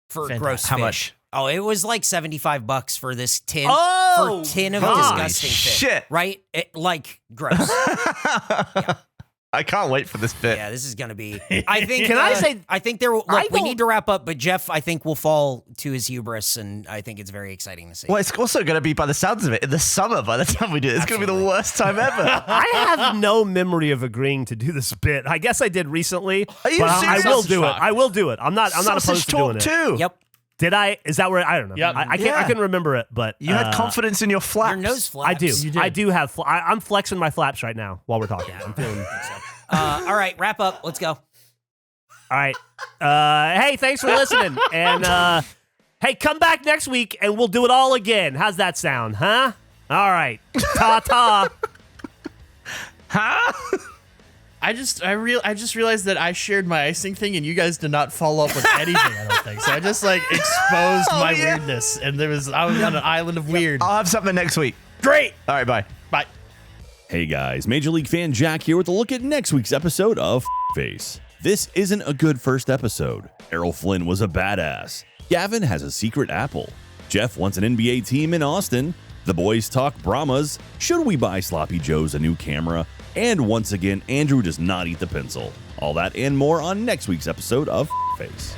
for fantastic. gross How fish. much? Oh, it was like $75 for this tin. Oh, for a tin of holy disgusting fish. shit. Right? Like, gross. I can't wait for this bit. Yeah, this is gonna be. I think. Can I say- I think there. Look, I we don't- need to wrap up, but Jeff, I think, will fall to his hubris, and I think it's very exciting to see. Well, it's also going to be, by the sounds of it, in the summer by the time we do it. It's going to be the worst time ever. I have no memory of agreeing to do this bit. I guess I did recently, Are you but I serious? will Sausage do it. talk. I will do it. I'm not Sausage opposed to talk doing it. too. Yep. Did I? Is that where? I don't know. Yep. I can't. Yeah. I couldn't remember it, but You had confidence in your flaps. Your nose flaps. I do. You do. I do have. I'm flexing my flaps right now while we're talking. I'm feeling. All right, wrap up. Let's go. All right. Hey, thanks for listening. And hey, come back next week and we'll do it all again. How's that sound, huh? All right. Ta-ta. Huh? I just realized that I shared my icing thing and you guys did not follow up with anything. I don't think so. I just exposed my weirdness, and I was on an island of weird. I'll have something next week. Great. All right, bye. Bye. Hey guys, Major League fan Jack here with a look at next week's episode of Face. This isn't a good first episode. Errol Flynn was a badass. Gavin has a secret apple. Jeff wants an NBA team in Austin. The boys talk Brahmas. Should we buy Sloppy Joe's a new camera? And once again, Andrew does not eat the pencil. All that and more on next week's episode of Face.